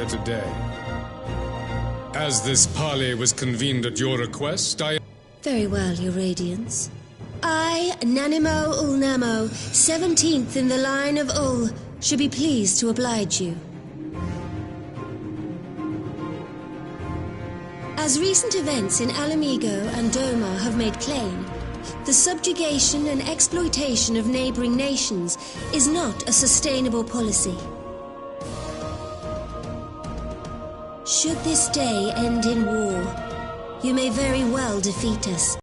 here today. As this parley was convened at your request, Very well, Your Radiance. I, Nanimo Ulnamo, 17th in the line of Ul, should be pleased to oblige you. As recent events in Alamigo and Doma have made plain, the subjugation and exploitation of neighboring nations is not a sustainable policy. Should this day end in war, you may very well defeat us.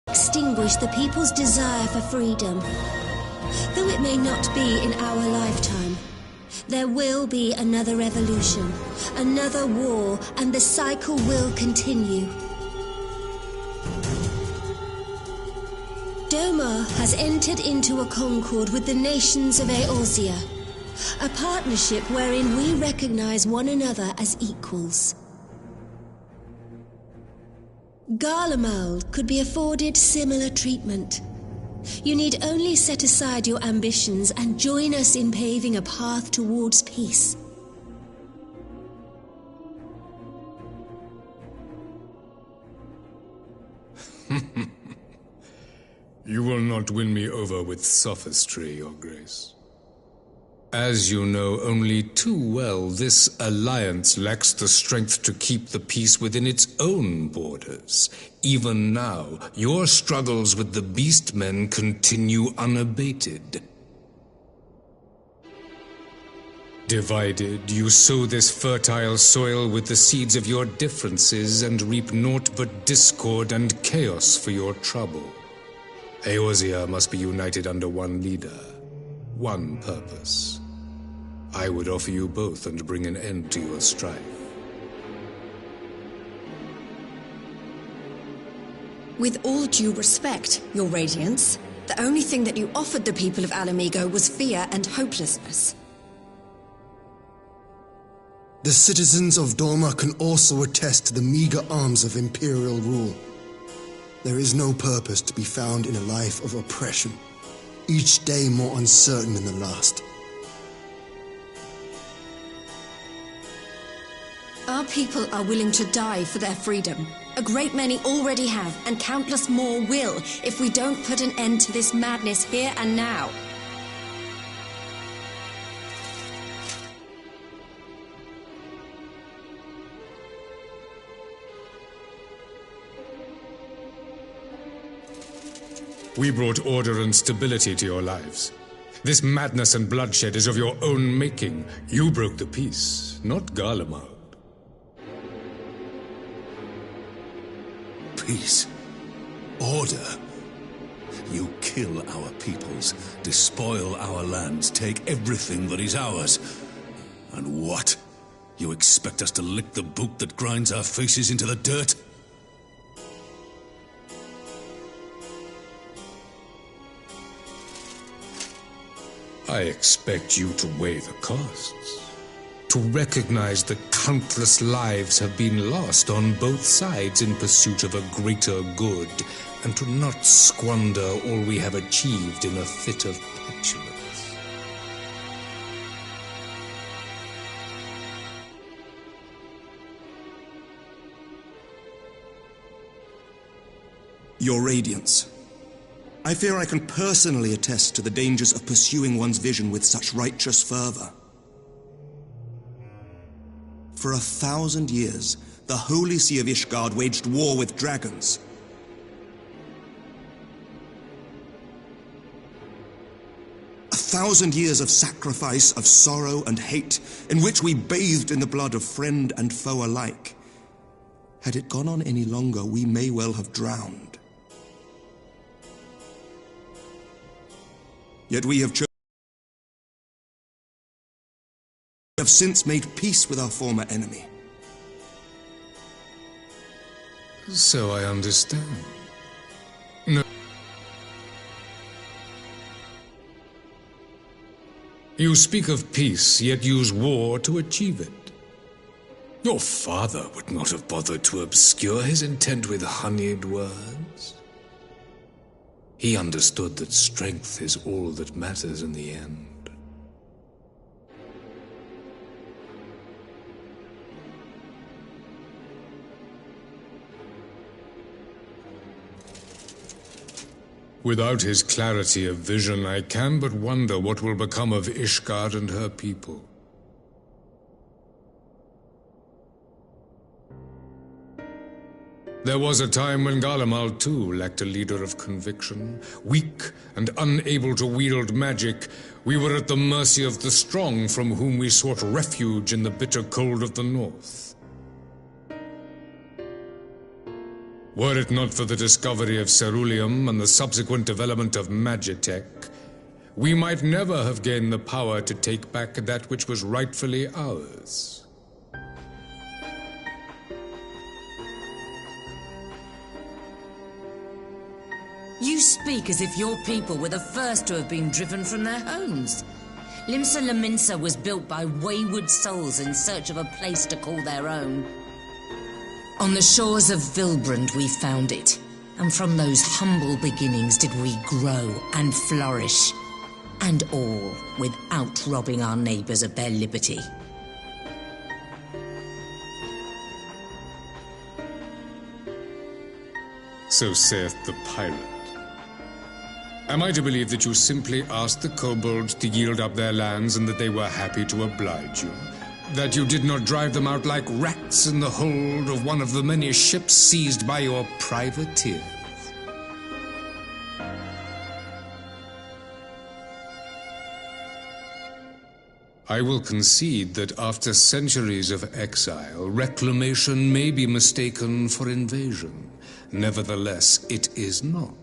Extinguish the people's desire for freedom. Though it may not be in our lifetime, there will be another revolution, another war, and the cycle will continue. Doma has entered into a concord with the nations of Eorzea, a partnership wherein we recognize one another as equals. Garlemald could be afforded similar treatment. You need only set aside your ambitions and join us in paving a path towards peace. You will not win me over with sophistry, Your Grace. As you know only too well, this alliance lacks the strength to keep the peace within its own borders. Even now, your struggles with the Beastmen continue unabated. Divided, you sow this fertile soil with the seeds of your differences and reap naught but discord and chaos for your trouble. Eorzea must be united under one leader, one purpose. I would offer you both and bring an end to your strife. With all due respect, Your Radiance, the only thing that you offered the people of Alamigo was fear and hopelessness. The citizens of Doma can also attest to the meager arms of Imperial rule. There is no purpose to be found in a life of oppression, each day more uncertain than the last. Our people are willing to die for their freedom. A great many already have, and countless more will, if we don't put an end to this madness here and now. We brought order and stability to your lives. This madness and bloodshed is of your own making. You broke the peace, not Garlemald. Peace. Order. You kill our peoples, despoil our lands, take everything that is ours. And what? You expect us to lick the boot that grinds our faces into the dirt? I expect you to weigh the costs. To recognize that countless lives have been lost on both sides in pursuit of a greater good, and to not squander all we have achieved in a fit of petulance. Your Radiance, I fear I can personally attest to the dangers of pursuing one's vision with such righteous fervor. For 1,000 years, the Holy See of Ishgard waged war with dragons. A 1,000 years of sacrifice, of sorrow and hate, in which we bathed in the blood of friend and foe alike. Had it gone on any longer, we may well have drowned. Yet we have since made peace with our former enemy. So I understand. No. You speak of peace, yet use war to achieve it. Your father would not have bothered to obscure his intent with honeyed words. He understood that strength is all that matters in the end. Without his clarity of vision, I can but wonder what will become of Ishgard and her people. There was a time when Garlemald too lacked a leader of conviction. Weak and unable to wield magic, we were at the mercy of the strong from whom we sought refuge in the bitter cold of the north. Were it not for the discovery of ceruleum and the subsequent development of Magitech, we might never have gained the power to take back that which was rightfully ours. You speak as if your people were the first to have been driven from their homes. Limsa Lominsa was built by wayward souls in search of a place to call their own. On the shores of Vilbrand we found it, and from those humble beginnings did we grow and flourish, and all without robbing our neighbors of their liberty. So saith the pirate. Am I to believe that you simply asked the kobolds to yield up their lands and that they were happy to oblige you? That you did not drive them out like rats in the hold of one of the many ships seized by your privateers? I will concede that after centuries of exile, reclamation may be mistaken for invasion. Nevertheless, it is not.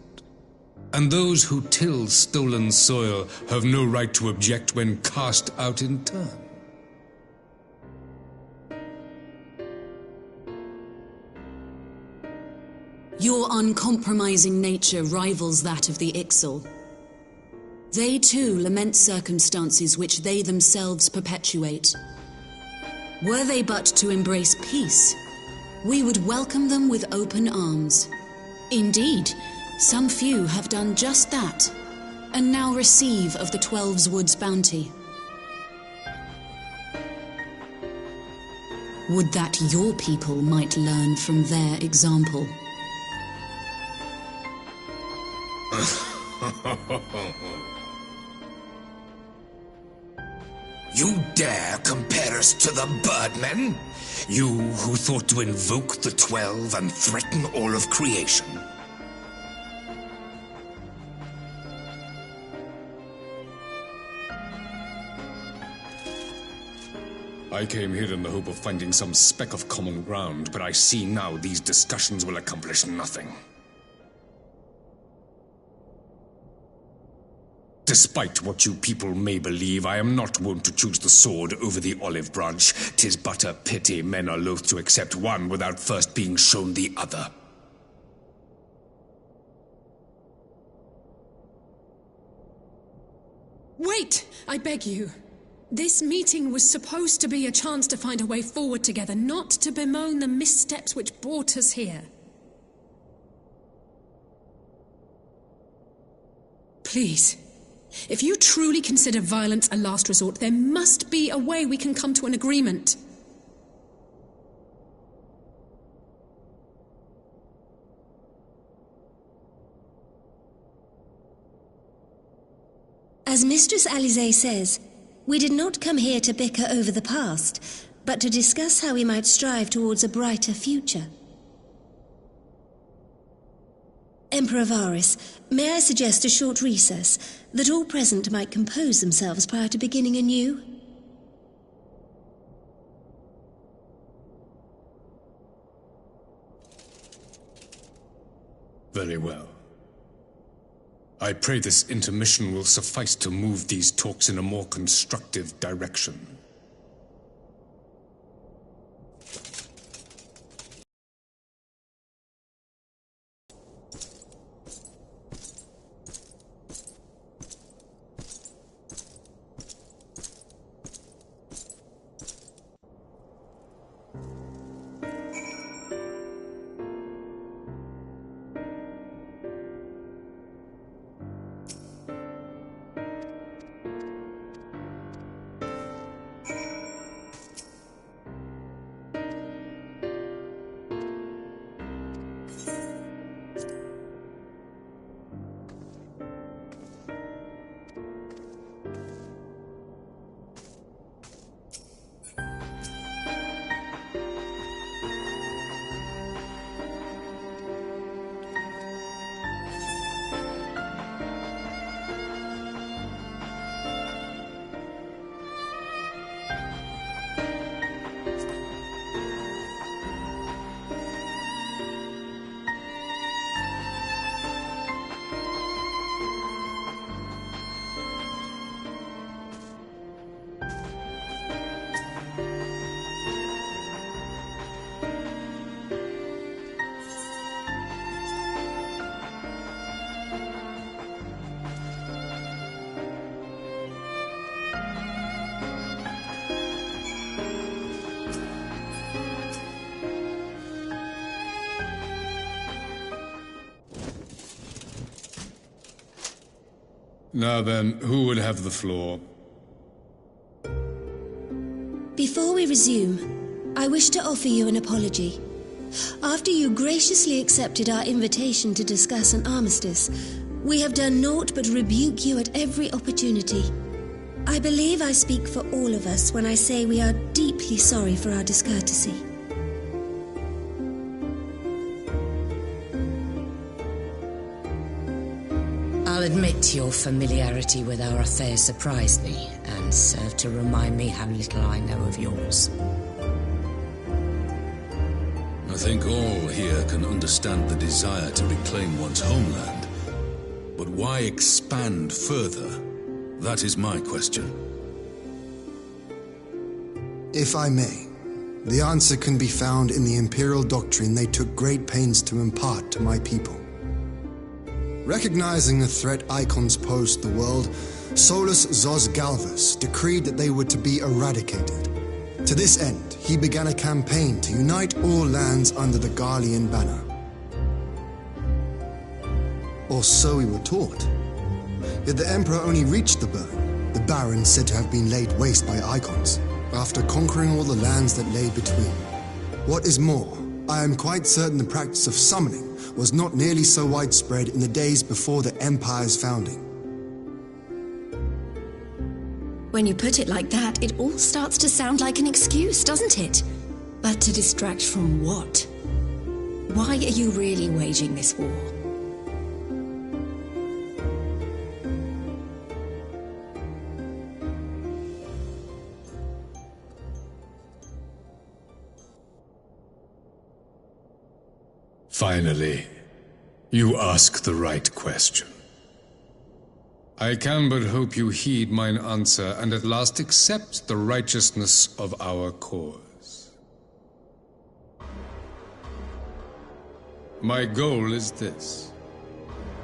And those who till stolen soil have no right to object when cast out in turn. Your uncompromising nature rivals that of the Ixal. They too lament circumstances which they themselves perpetuate. Were they but to embrace peace, we would welcome them with open arms. Indeed, some few have done just that, and now receive of the Twelve's Wood's bounty. Would that your people might learn from their example. You dare compare us to the Birdmen? You who thought to invoke the 12 and threaten all of creation? I came here in the hope of finding some speck of common ground, but I see now these discussions will accomplish nothing. Despite what you people may believe, I am not wont to choose the sword over the olive branch. 'Tis but a pity men are loath to accept one without first being shown the other. Wait, I beg you. This meeting was supposed to be a chance to find a way forward together, not to bemoan the missteps which brought us here. Please. If you truly consider violence a last resort, there must be a way we can come to an agreement. As Mistress Alisaie says, we did not come here to bicker over the past, but to discuss how we might strive towards a brighter future. Emperor Varys, may I suggest a short recess, that all present might compose themselves prior to beginning anew? Very well. I pray this intermission will suffice to move these talks in a more constructive direction. Now then, who would have the floor? Before we resume, I wish to offer you an apology. After you graciously accepted our invitation to discuss an armistice, we have done naught but rebuke you at every opportunity. I believe I speak for all of us when I say we are deeply sorry for our discourtesy. I'll admit your familiarity with our affairs surprised me, and served to remind me how little I know of yours. I think all here can understand the desire to reclaim one's homeland. But why expand further? That is my question. If I may, the answer can be found in the Imperial doctrine they took great pains to impart to my people. Recognizing the threat icons posed to the world, Solus Zos Galvus decreed that they were to be eradicated. To this end, he began a campaign to unite all lands under the Garlean banner. Or so we were taught. Yet the Emperor only reached the burn, the barren said to have been laid waste by icons, after conquering all the lands that lay between. What is more, I am quite certain the practice of summoning was not nearly so widespread in the days before the Empire's founding. When you put it like that, it all starts to sound like an excuse, doesn't it? But to distract from what? Why are you really waging this war? Finally, you ask the right question. I can but hope you heed mine answer and at last accept the righteousness of our cause. My goal is this: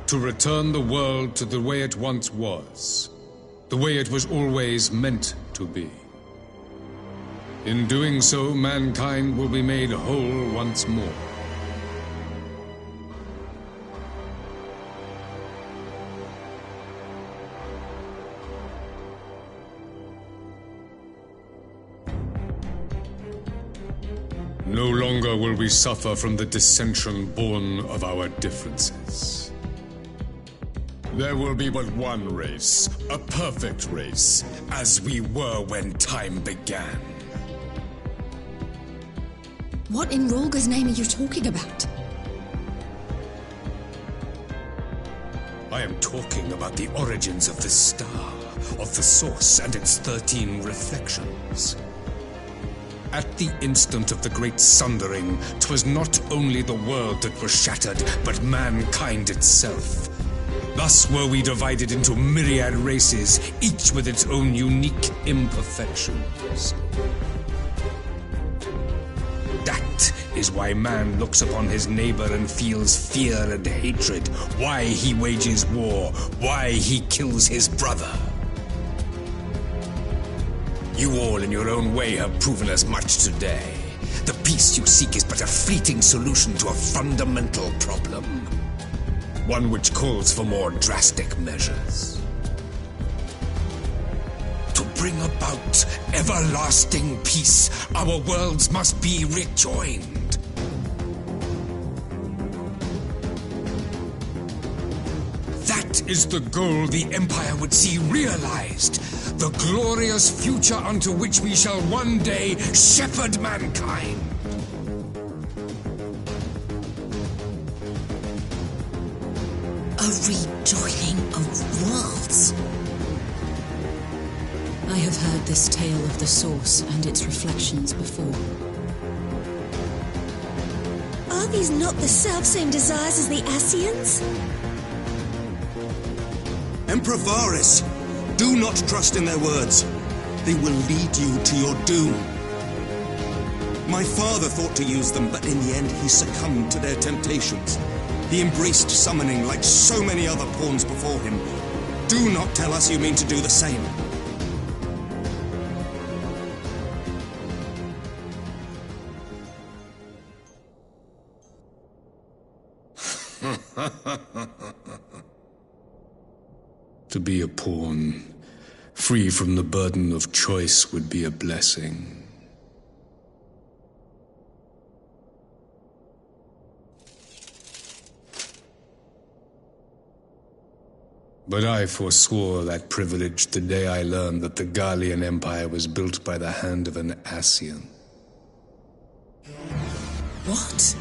to return the world to the way it once was, the way it was always meant to be. In doing so, mankind will be made whole once more. No longer will we suffer from the dissension born of our differences. There will be but one race, a perfect race, as we were when time began. What in Rolga's name are you talking about? I am talking about the origins of the star, of the source and its 13 reflections. At the instant of the great sundering, 'twas not only the world that was shattered, but mankind itself. Thus were we divided into myriad races, each with its own unique imperfections. That is why man looks upon his neighbor and feels fear and hatred, why he wages war, why he kills his brother. You all in your own way have proven as much today. The peace you seek is but a fleeting solution to a fundamental problem. One which calls for more drastic measures. To bring about everlasting peace, our worlds must be rejoined. That is the goal the Empire would see realized. The glorious future unto which we shall one day shepherd mankind. A rejoining of worlds. I have heard this tale of the source and its reflections before. Are these not the selfsame desires as the Ascians? Emperor Varys, do not trust in their words. They will lead you to your doom. My father thought to use them, but in the end he succumbed to their temptations. He embraced summoning like so many other pawns before him. Do not tell us you mean to do the same. To be a pawn, free from the burden of choice, would be a blessing. But I forswore that privilege the day I learned that the Garlean Empire was built by the hand of an Ascian. What?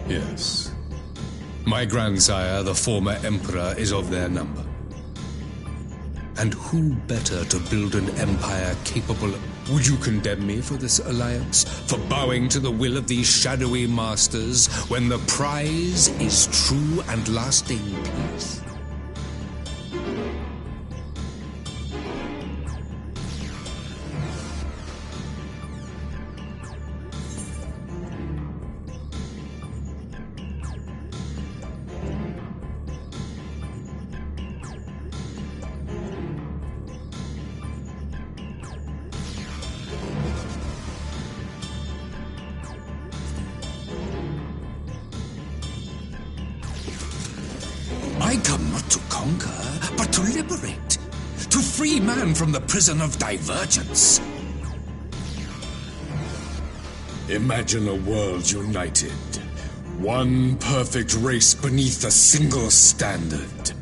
Yes. My grandsire, the former emperor, is of their number. And who better to build an empire capable of... Would you condemn me for this alliance? For bowing to the will of these shadowy masters, when the prize is true and lasting peace? I come not to conquer, but to liberate. To free man from the prison of divergence. Imagine a world united. One perfect race beneath a single standard.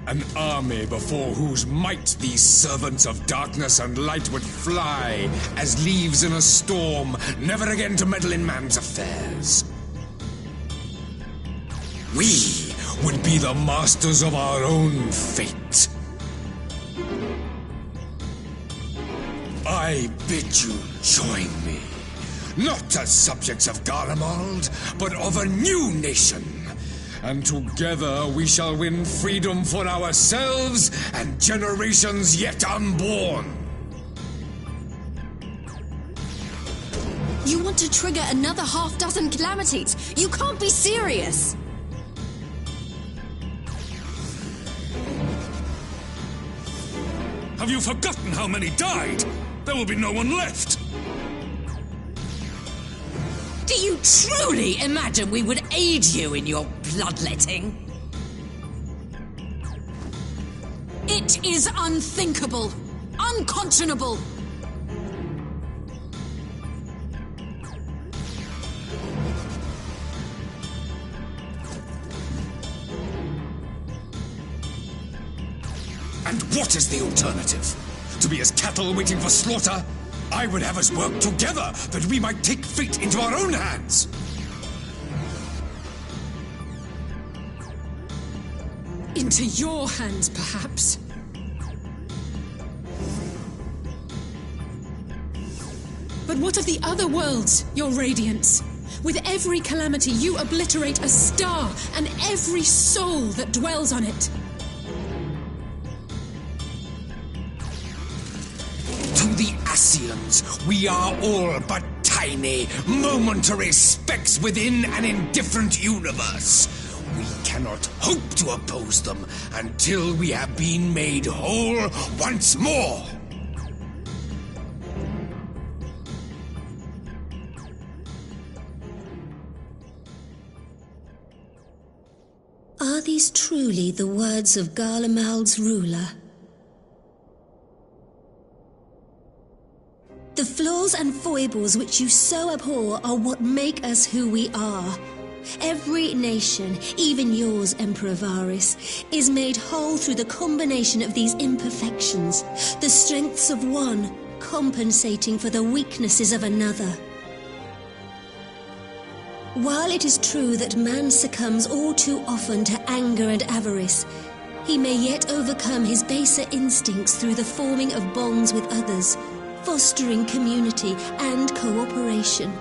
An army before whose might these servants of darkness and light would fly as leaves in a storm, never again to meddle in man's affairs. We would be the masters of our own fate. I bid you join me, not as subjects of Garlemald, but of a new nation. And together we shall win freedom for ourselves and generations yet unborn. You want to trigger another half-dozen calamities? You can't be serious! Have you forgotten how many died? There will be no one left! Do you truly imagine we would aid you in your bloodletting? It is unthinkable! Unconscionable! And what is the alternative? To be as cattle waiting for slaughter? I would have us work together, that we might take fate into our own hands. Into your hands, perhaps. But what of the other worlds, your radiance? With every calamity, you obliterate a star and every soul that dwells on it. To the Ascians, we are all but tiny, momentary specks within an indifferent universe. We cannot hope to oppose them until we have been made whole once more. Are these truly the words of Garlemald's ruler? The flaws and foibles which you so abhor are what make us who we are. Every nation, even yours, Emperor Varys, is made whole through the combination of these imperfections, the strengths of one compensating for the weaknesses of another. While it is true that man succumbs all too often to anger and avarice, he may yet overcome his baser instincts through the forming of bonds with others, fostering community and cooperation.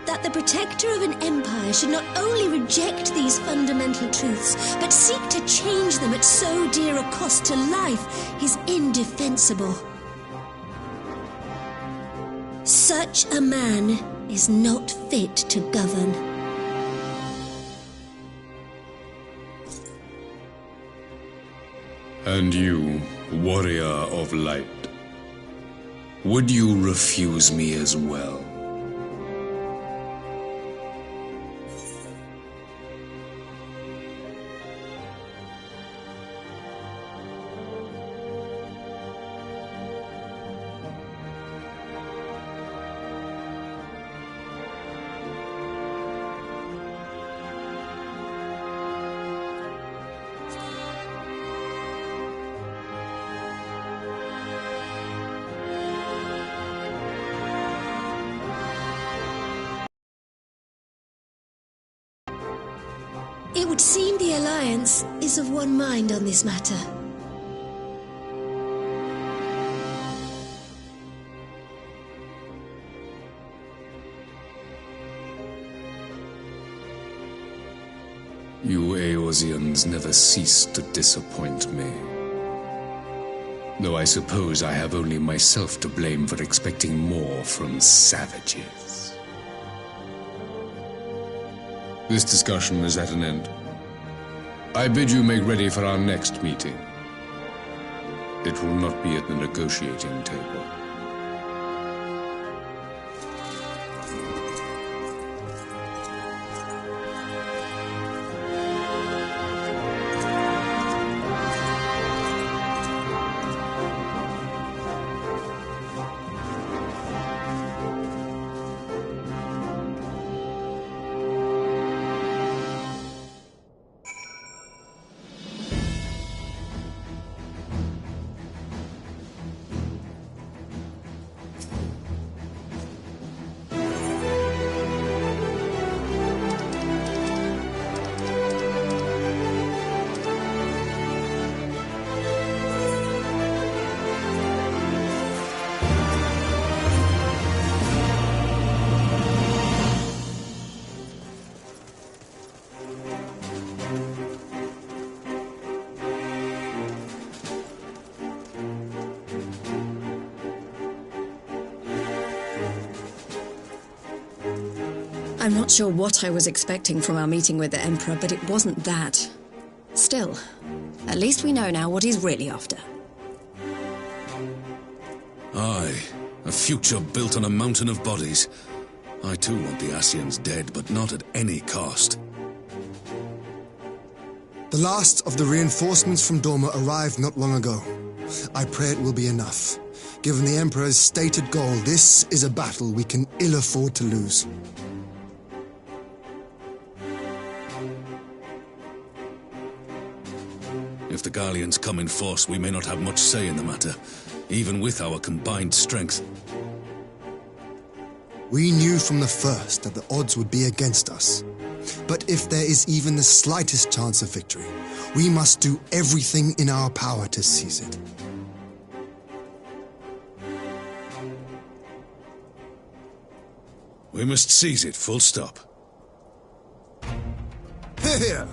That the protector of an empire should not only reject these fundamental truths, but seek to change them at so dear a cost to life is indefensible. Such a man is not fit to govern. And you, warrior of light, Would you refuse me as well? It would seem the Alliance is of one mind on this matter. You Eorzeans never cease to disappoint me. Though I suppose I have only myself to blame for expecting more from savages. This discussion is at an end. I bid you make ready for our next meeting. It will not be at the negotiating table. I'm not sure what I was expecting from our meeting with the Emperor, but it wasn't that. Still, at least we know now what he's really after. Aye, a future built on a mountain of bodies. I too want the Ascians dead, but not at any cost. The last of the reinforcements from Dorma arrived not long ago. I pray it will be enough. Given the Emperor's stated goal, this is a battle we can ill afford to lose. If the Garleans come in force, we may not have much say in the matter, even with our combined strength. We knew from the first that the odds would be against us. But if there is even the slightest chance of victory, we must do everything in our power to seize it. We must seize it, full stop. Here!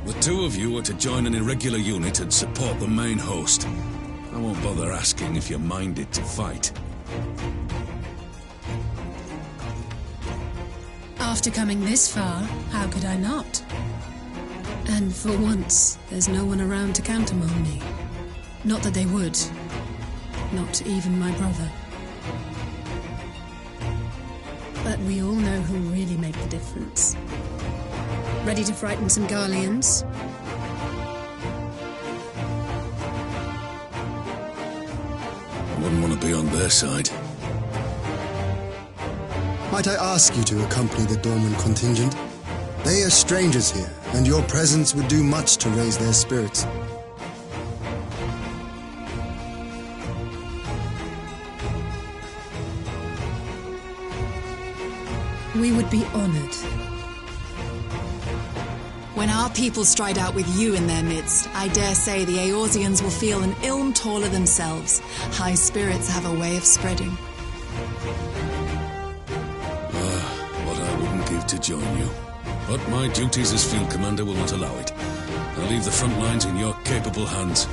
The two of you are to join an irregular unit and support the main host. I won't bother asking if you're minded to fight. After coming this far, how could I not? And for once, there's no one around to countermand me. Not that they would. Not even my brother. But we all know who really make the difference. Ready to frighten some Garleans? I wouldn't want to be on their side. Might I ask you to accompany the Dorman contingent? They are strangers here, and your presence would do much to raise their spirits. We would be honored. When our people stride out with you in their midst, I dare say the Eorzeans will feel an ilm taller themselves. High spirits have a way of spreading. What I wouldn't give to join you. But my duties as field commander will not allow it. I'll leave the front lines in your capable hands.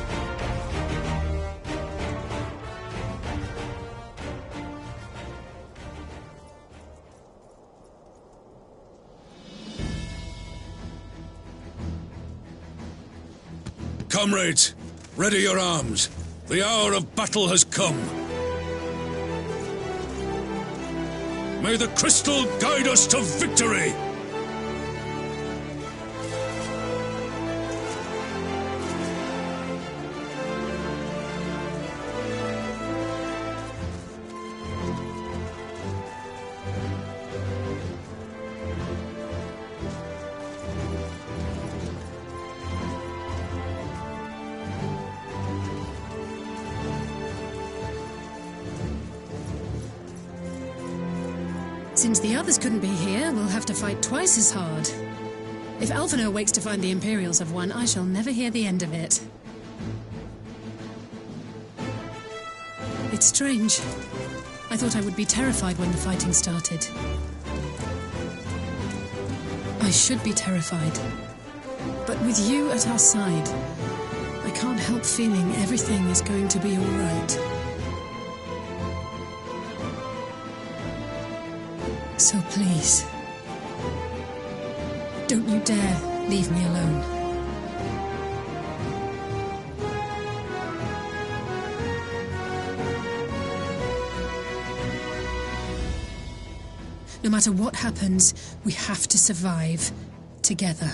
comrades! Ready your arms. The hour of battle has come. May the crystal guide us to victory! Since the others couldn't be here, we'll have to fight twice as hard. If Alphinaud wakes to find the Imperials have won, I shall never hear the end of it. It's strange. I thought I would be terrified when the fighting started. I should be terrified. But with you at our side, I can't help feeling everything is going to be all right. So please, don't you dare leave me alone. No matter what happens, we have to survive together.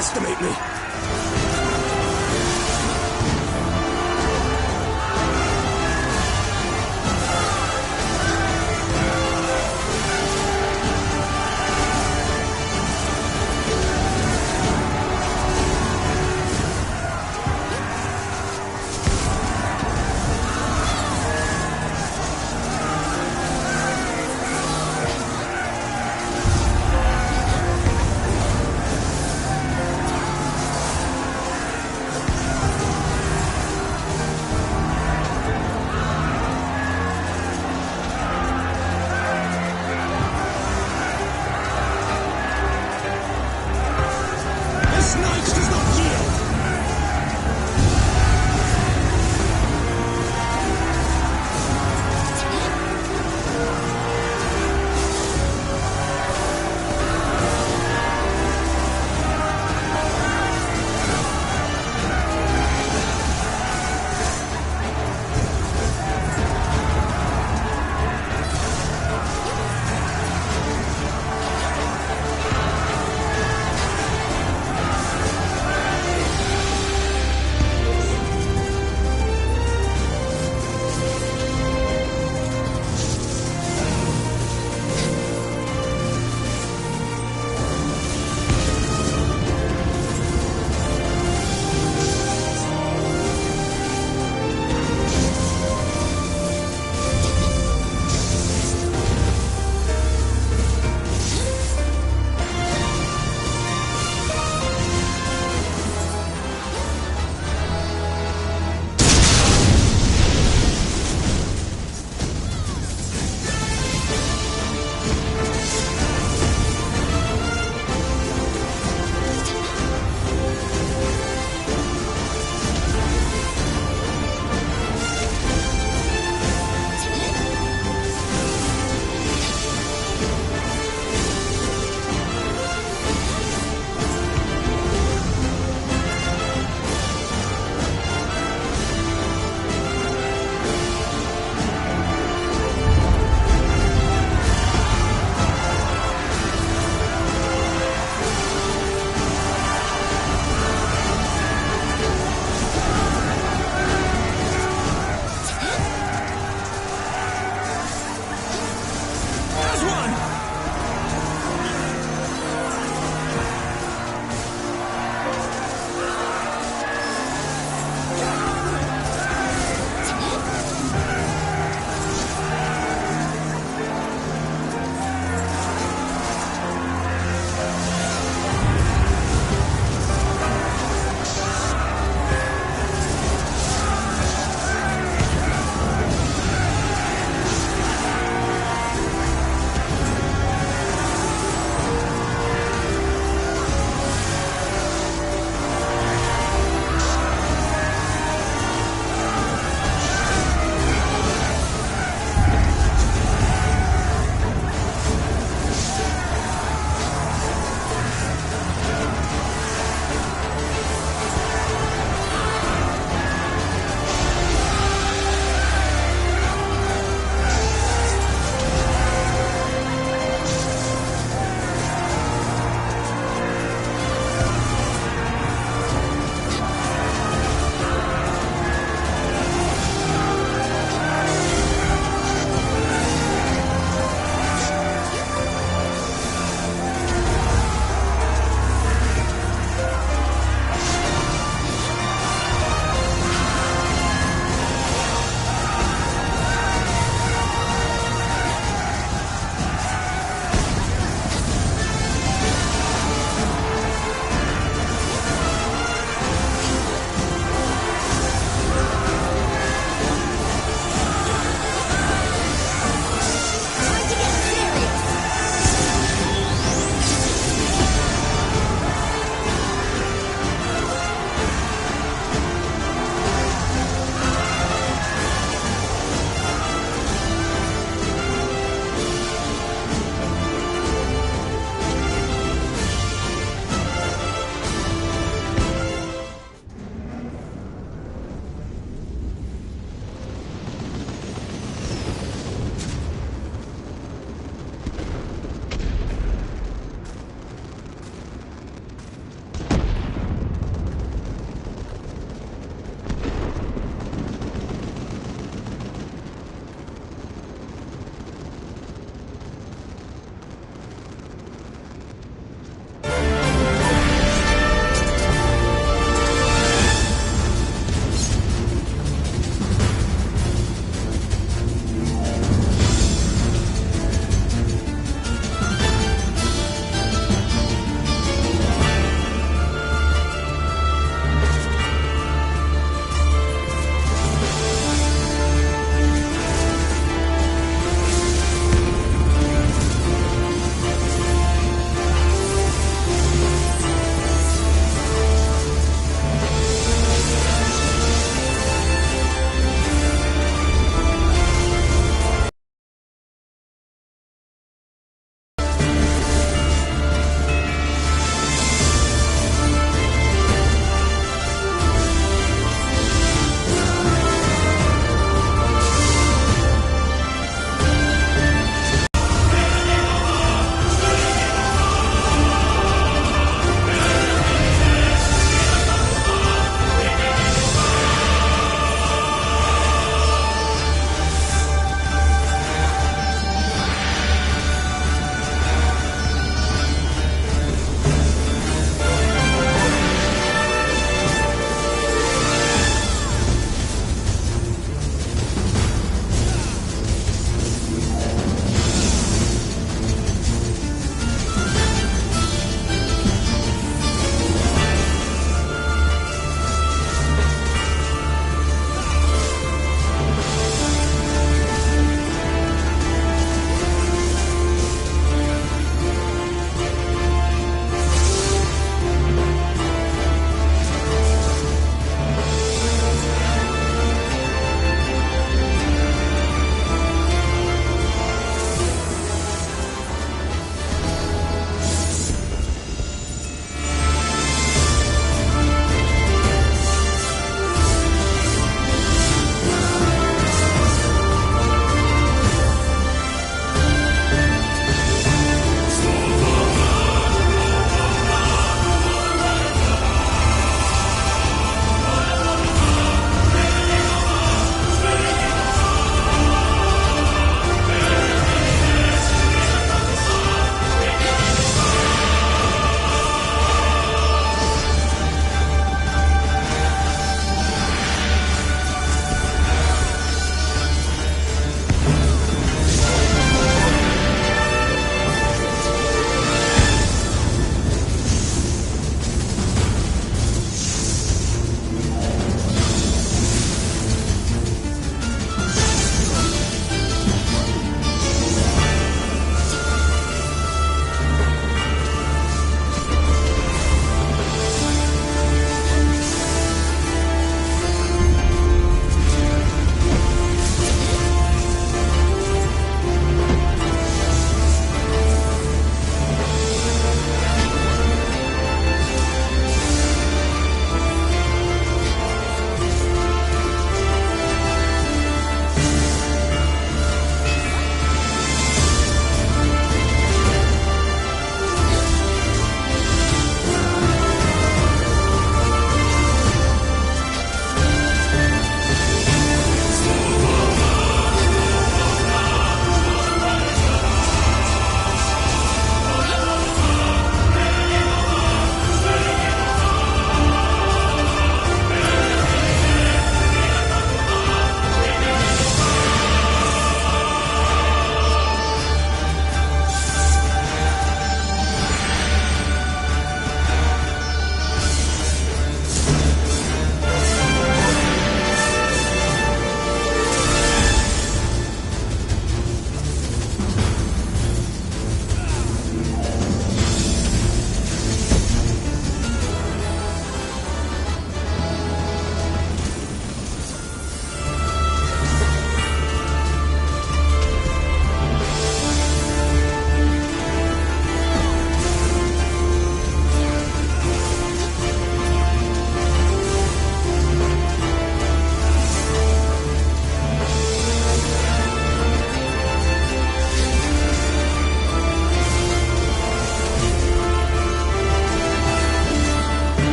underestimate me.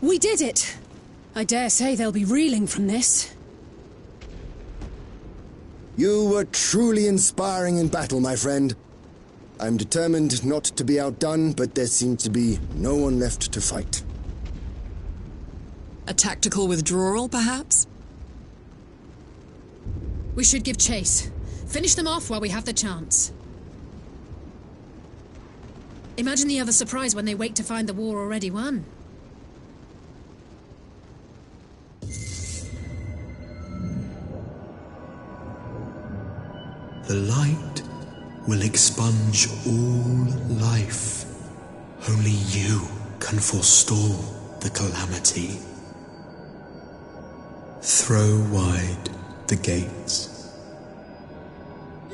We did it! I dare say they'll be reeling from this. You were truly inspiring in battle, my friend. I'm determined not to be outdone, but there seems to be no one left to fight. A tactical withdrawal, perhaps? We should give chase. Finish them off while we have the chance. Imagine the other surprise when they wake to find the war already won. The light will expunge all life. Only you can forestall the calamity. Throw wide the gates.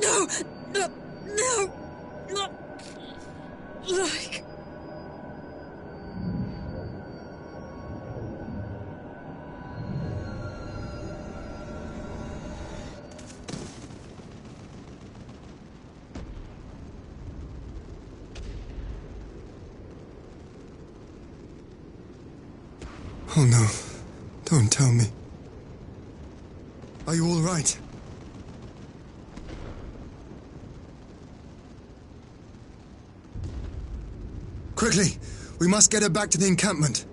No! No! No! Not like... Oh no, don't tell me. Are you all right? Quickly, we must get her back to the encampment.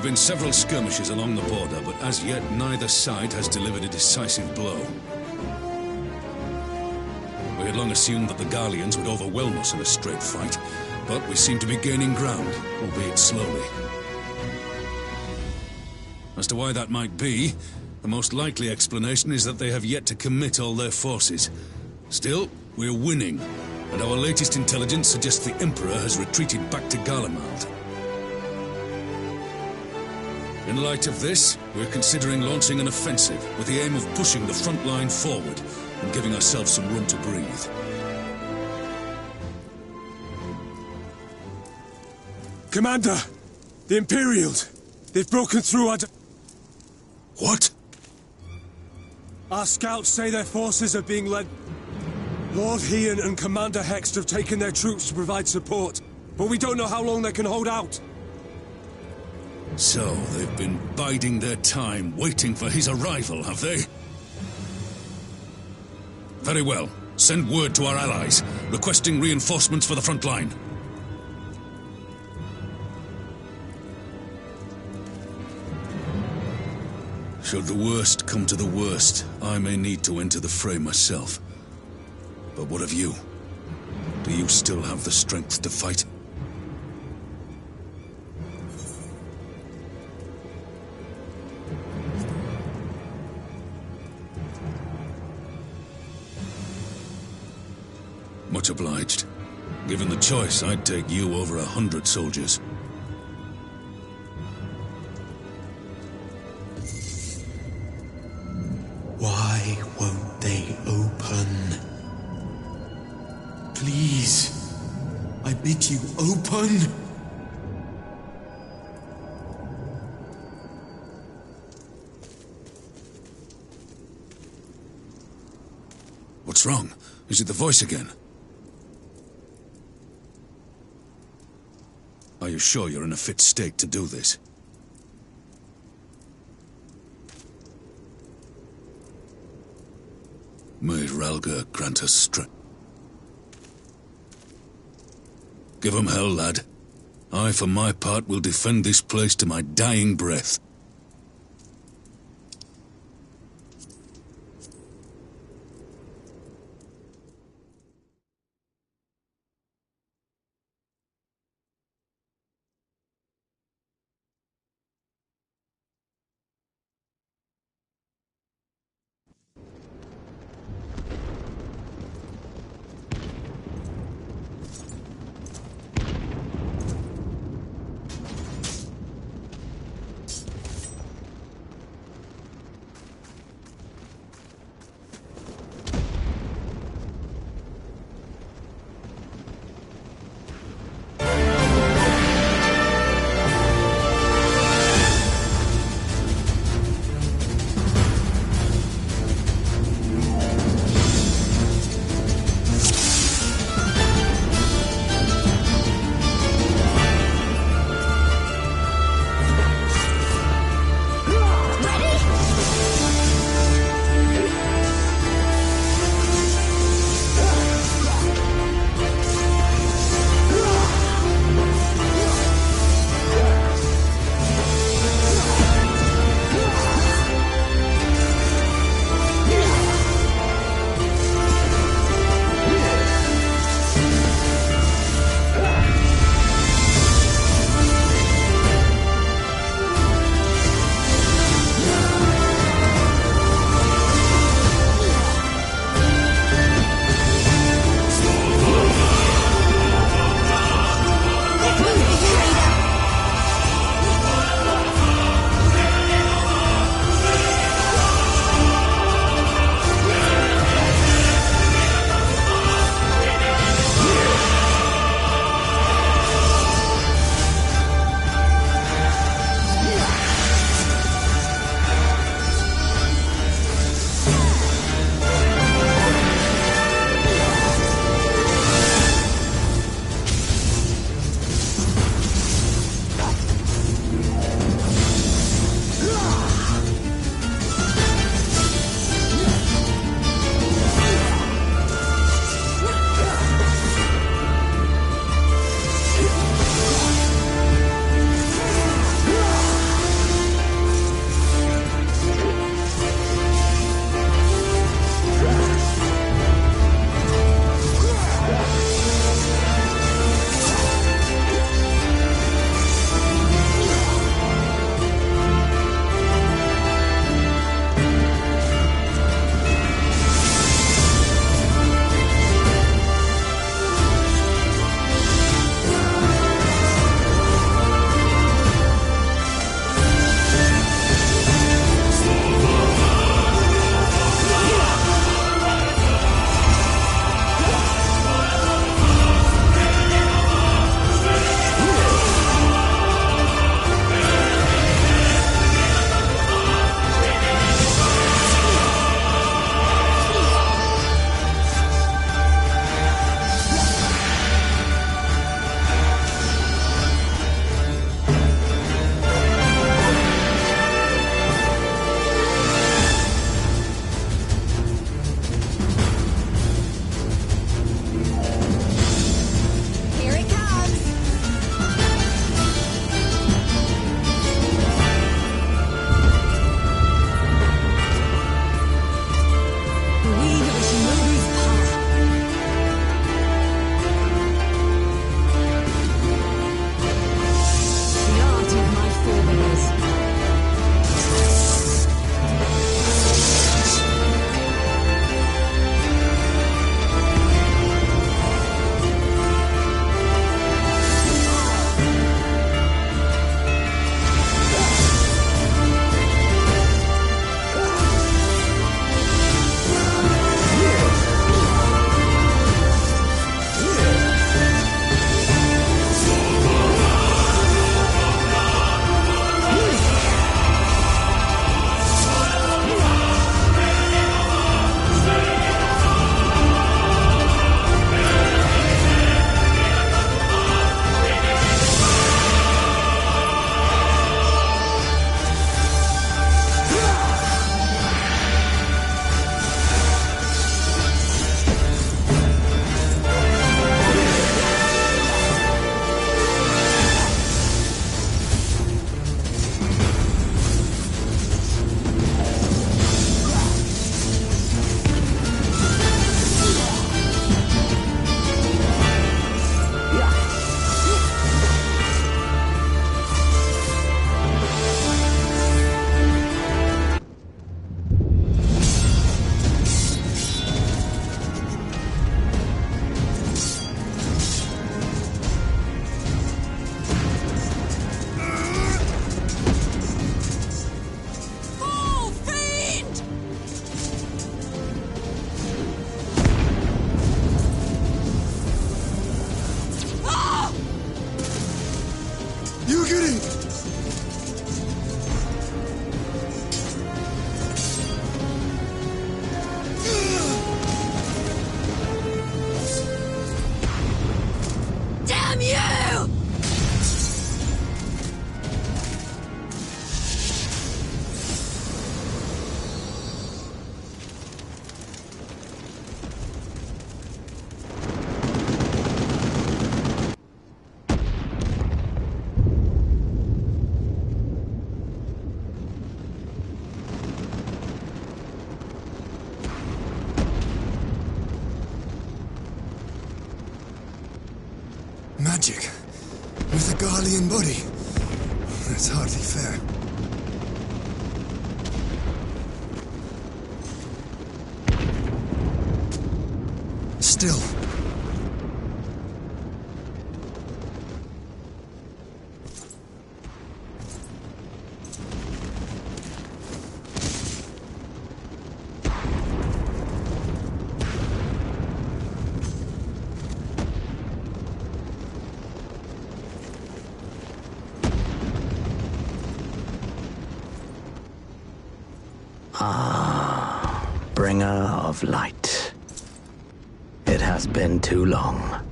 been several skirmishes along the border, but as yet neither side has delivered a decisive blow. We had long assumed that the Garleans would overwhelm us in a straight fight, but we seem to be gaining ground, albeit slowly. As to why that might be, the most likely explanation is that they have yet to commit all their forces. Still, we're winning, and our latest intelligence suggests the Emperor has retreated back to Garlemald. In light of this, we're considering launching an offensive with the aim of pushing the front line forward and giving ourselves some room to breathe. Commander! The Imperials! They've broken through our... What? Our scouts say their forces are being led... Lord Heian and Commander Hext have taken their troops to provide support, but we don't know how long they can hold out. So, they've been biding their time, waiting for his arrival, have they? Very well. Send word to our allies, requesting reinforcements for the front line. Should the worst come to the worst, I may need to enter the fray myself. But what of you? Do you still have the strength to fight? Much obliged. Given the choice, I'd take you over 100 soldiers. Why won't they open? Please, I bid you open! What's wrong? Is it the voice again? Are you sure you're in a fit state to do this? May Ralga grant us strength. Give 'em hell, lad. I, for my part, will defend this place to my dying breath. Magic? With a Garlean body? That's hardly fair. Still. Bringer of light. It has been too long.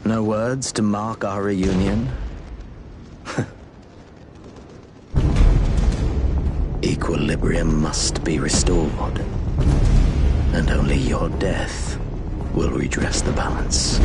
No words to mark our reunion? Equilibrium must be restored, and only your death will redress the balance.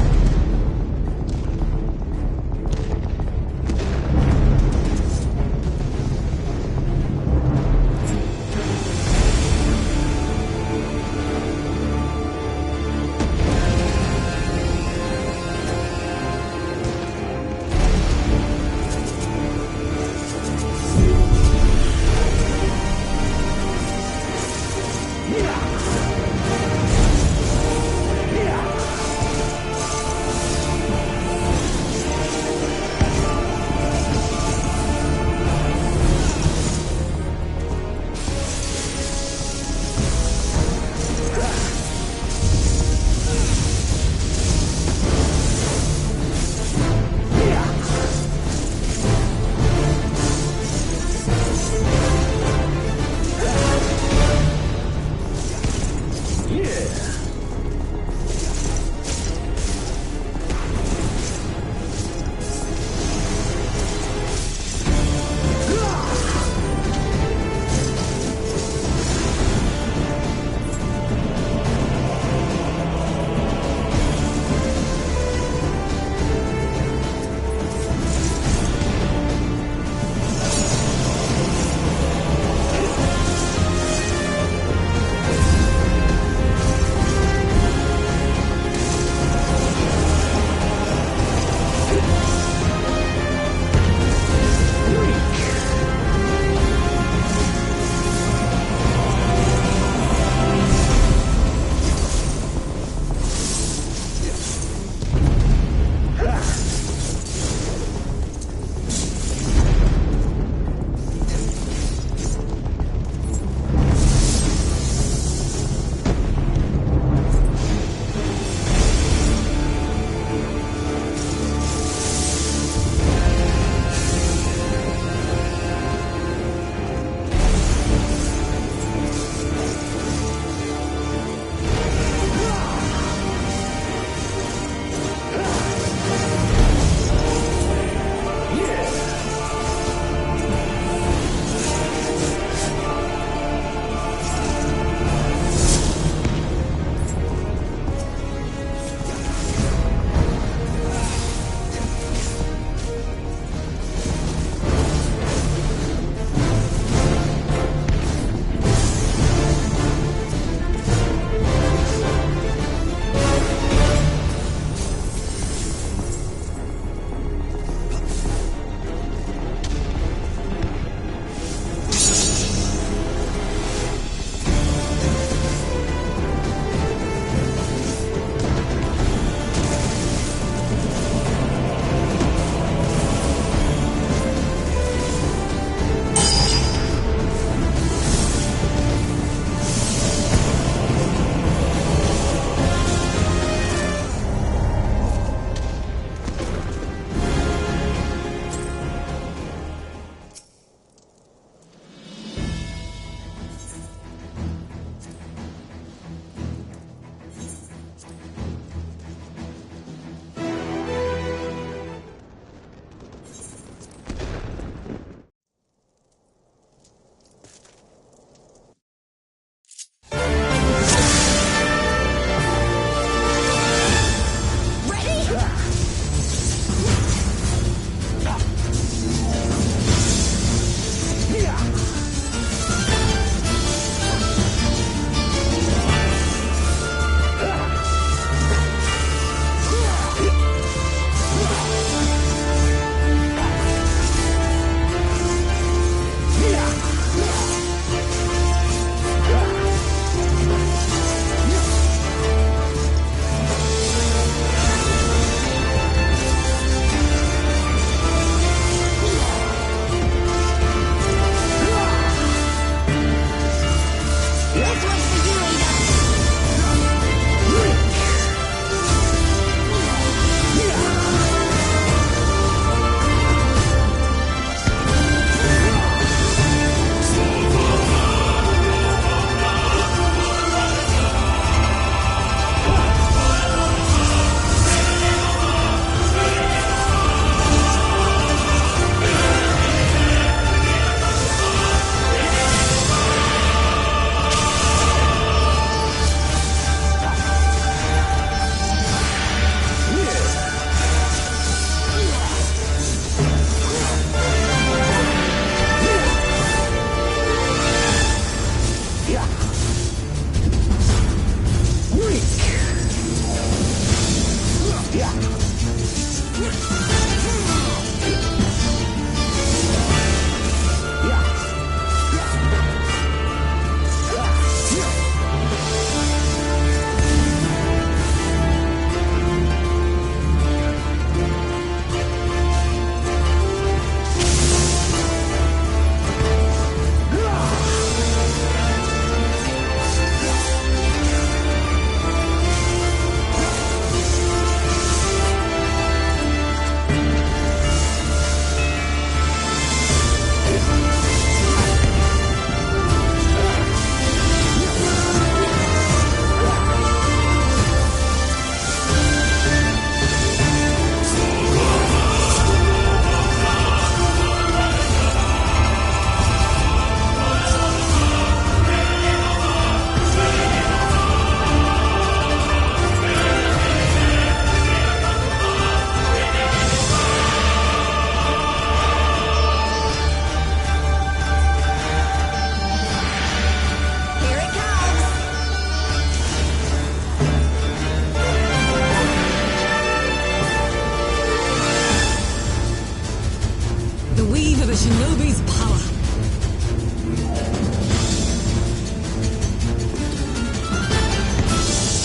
Shinobi's power.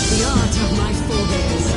The art of my forebears.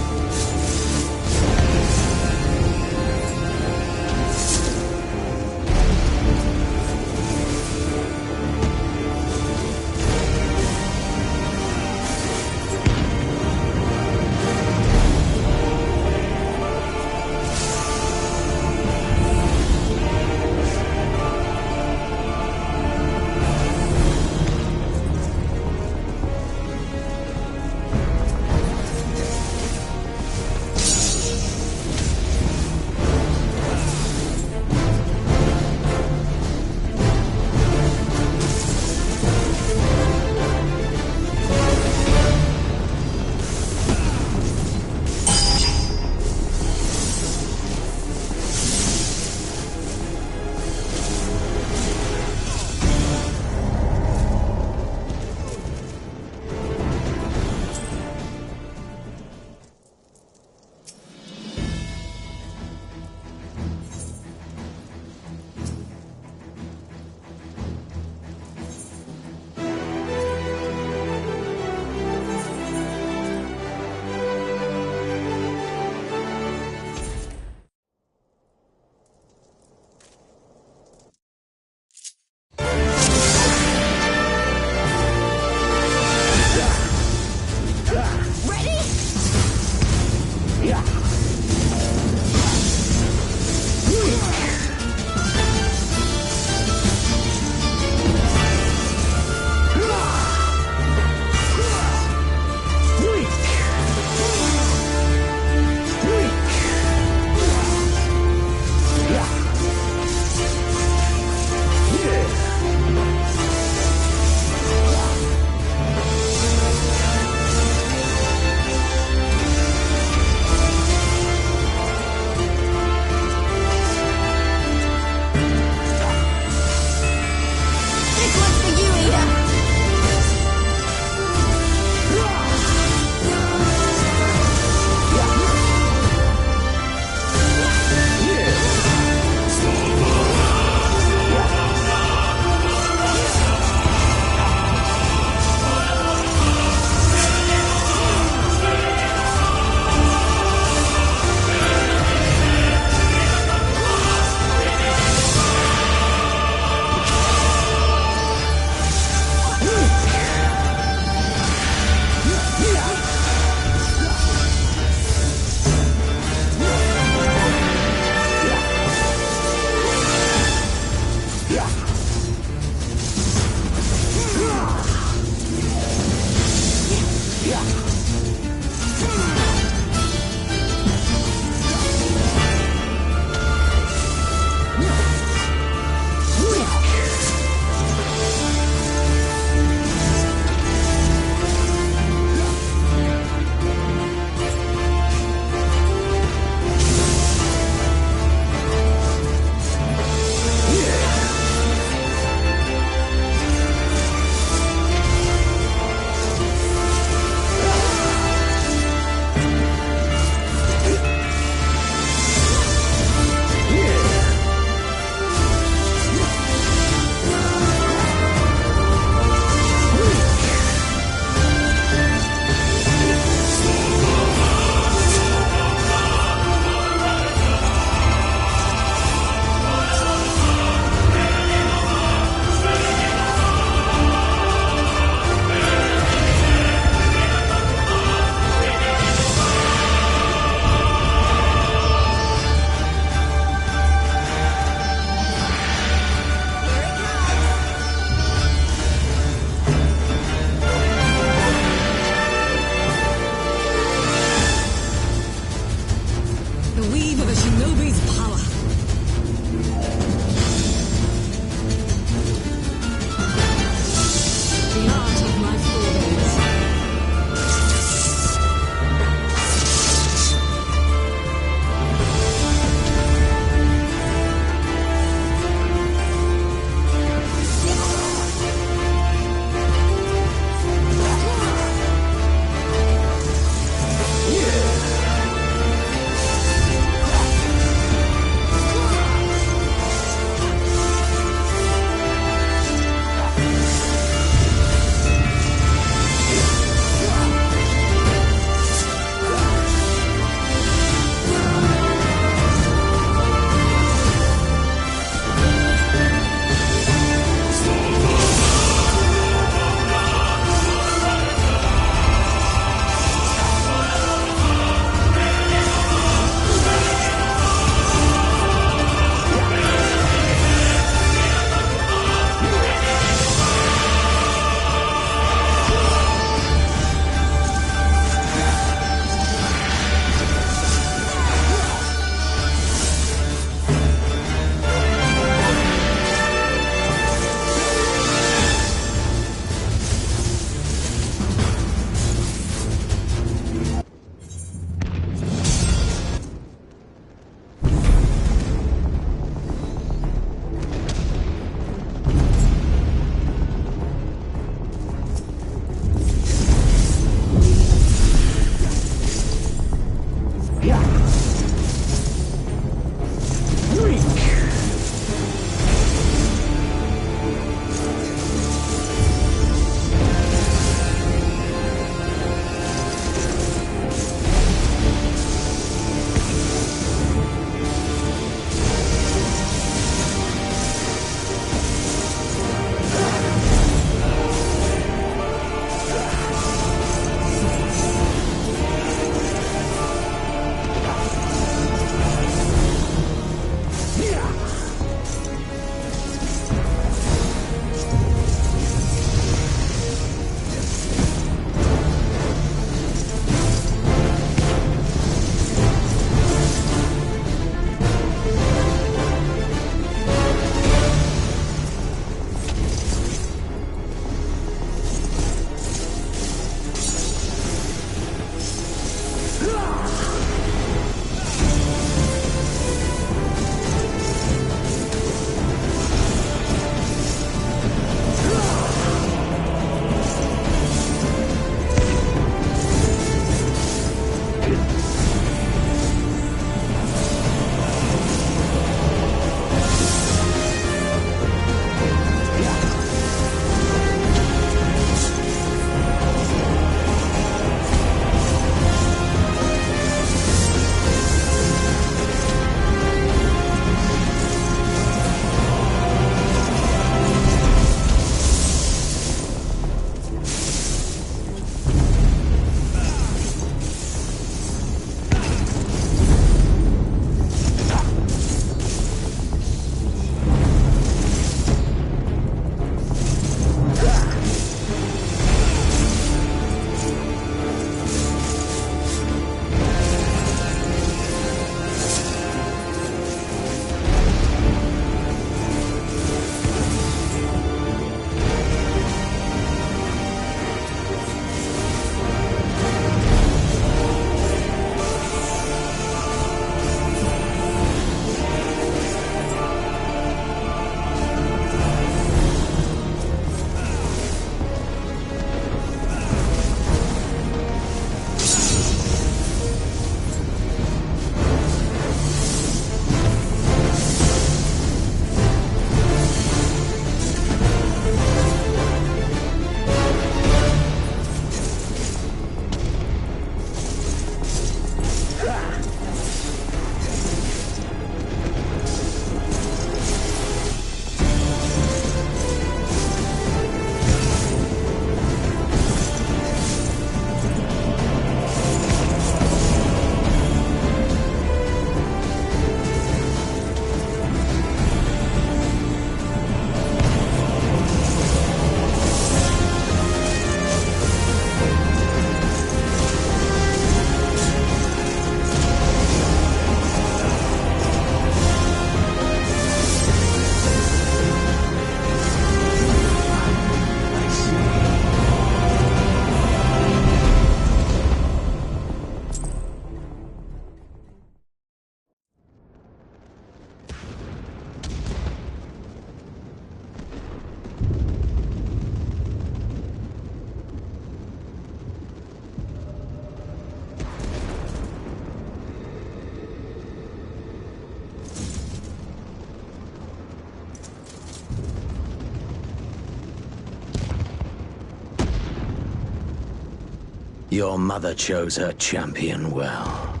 Your mother chose her champion well.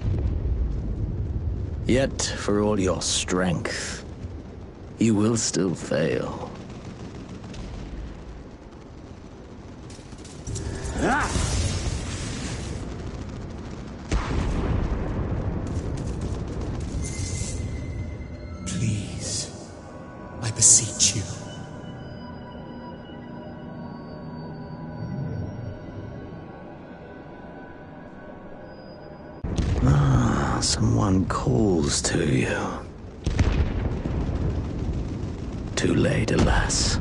Yet, for all your strength, you will still fail. Please, I beseech you. Someone calls to you. Too late, alas.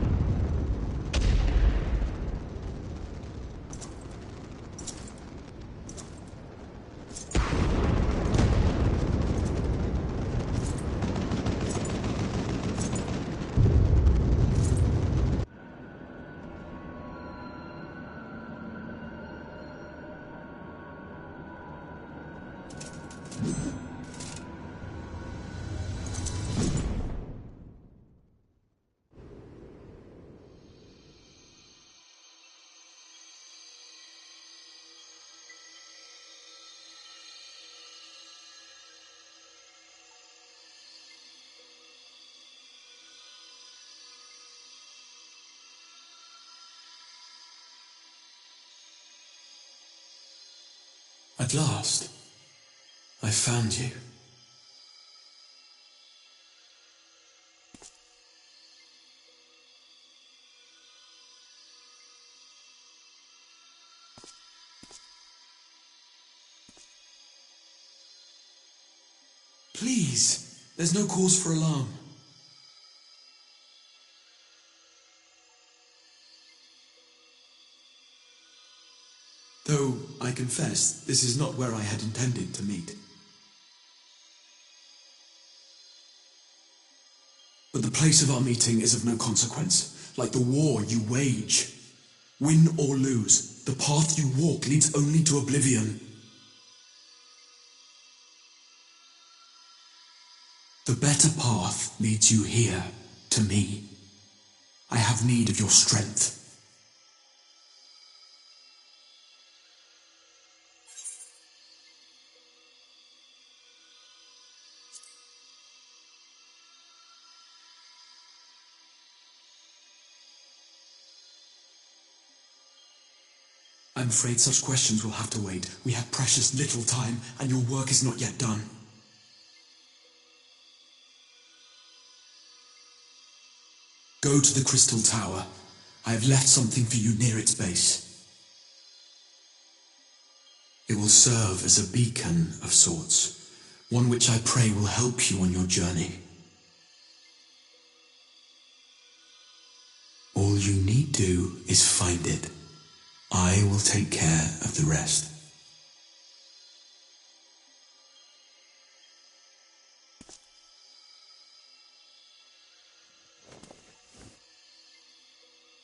At last, I found you. Please, there's no cause for alarm. Though, I confess, this is not where I had intended to meet. But the place of our meeting is of no consequence, like the war you wage. Win or lose, the path you walk leads only to oblivion. The better path leads you here, to me. I have need of your strength. I'm afraid such questions will have to wait. We have precious little time, and your work is not yet done. Go to the Crystal Tower. I have left something for you near its base. It will serve as a beacon of sorts, one which I pray will help you on your journey. All you need do is find it. I will take care of the rest.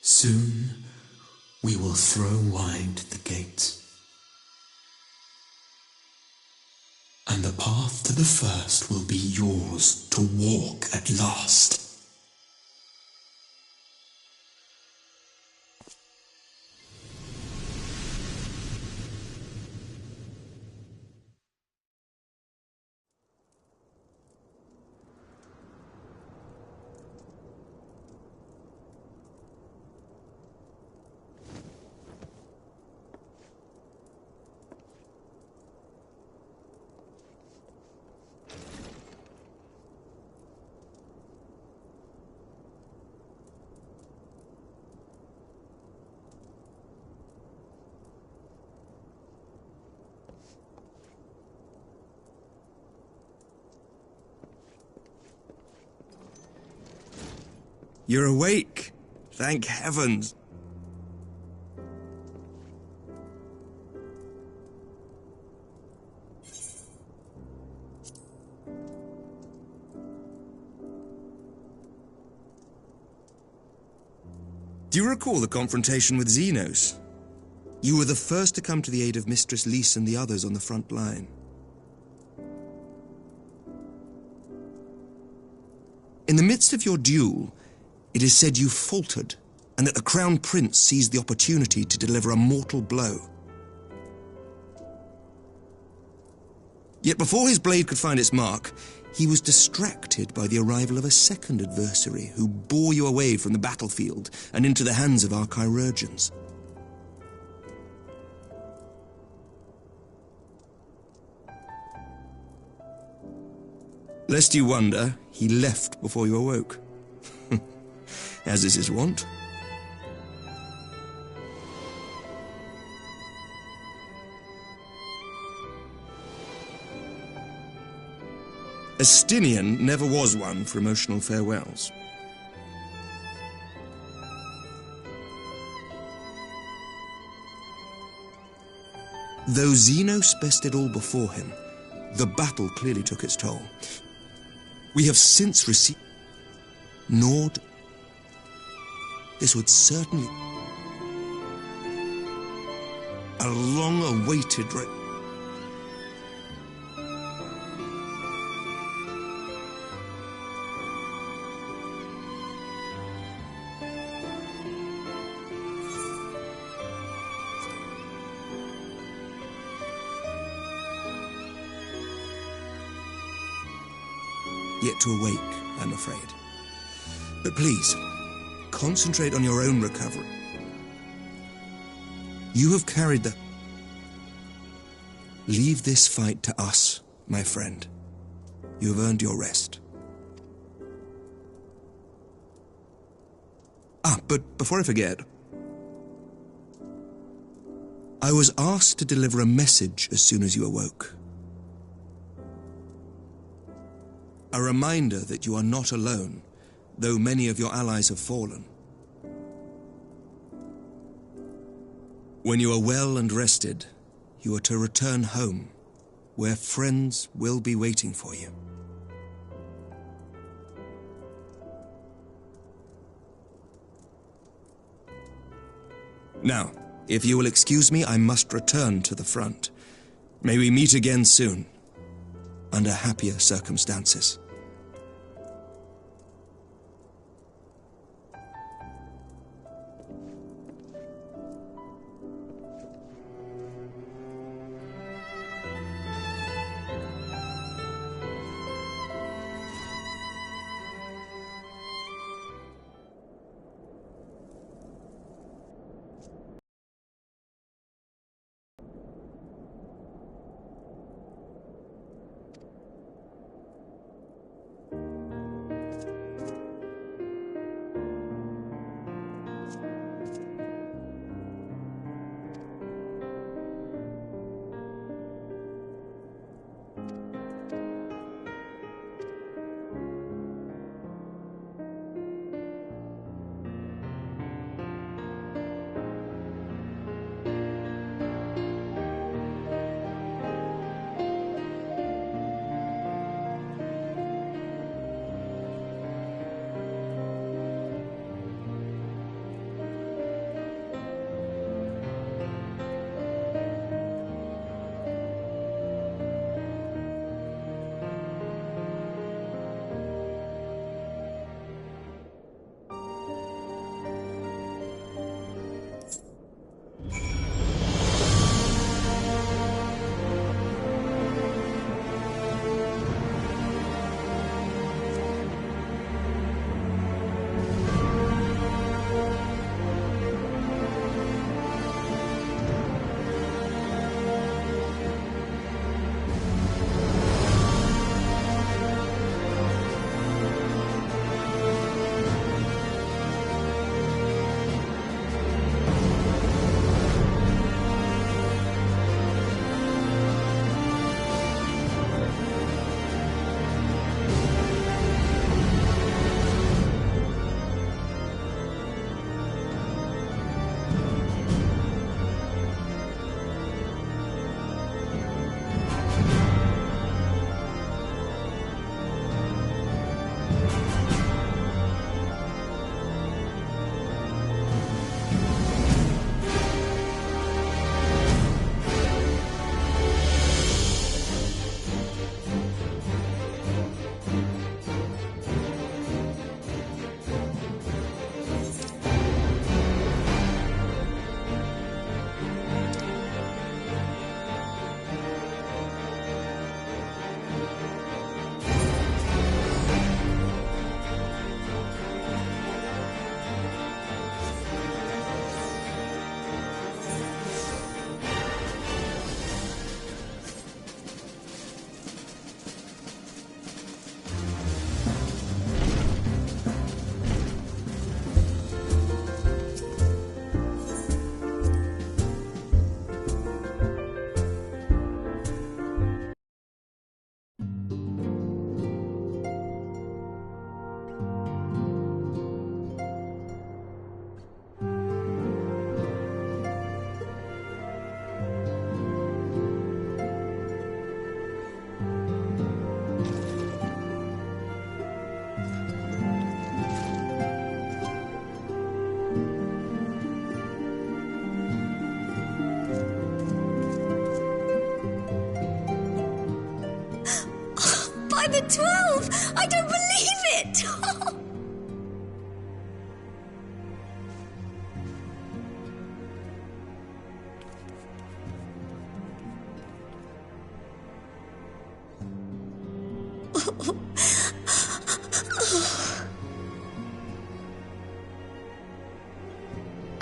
Soon we will throw wide the gates, and the path to the first will be yours to walk at last. You're awake. Thank heavens. Do you recall the confrontation with Xenos? You were the first to come to the aid of Mistress Lys and the others on the front line. In the midst of your duel, it is said you faltered, and that the Crown Prince seized the opportunity to deliver a mortal blow. Yet before his blade could find its mark, he was distracted by the arrival of a second adversary who bore you away from the battlefield and into the hands of our chirurgeons. Lest you wonder, he left before you awoke. As is his wont. Estinian never was one for emotional farewells. Though Xenos bested all before him, the battle clearly took its toll. We have since received Nord. This would certainly a long-awaited yet to awake, I'm afraid. But please, concentrate on your own recovery. You have carried the... Leave this fight to us, my friend. You have earned your rest. But before I forget, I was asked to deliver a message as soon as you awoke. A reminder that you are not alone, though many of your allies have fallen. When you are well and rested, you are to return home, where friends will be waiting for you. Now, if you will excuse me, I must return to the front. May we meet again soon, under happier circumstances. at 12! I don't believe it!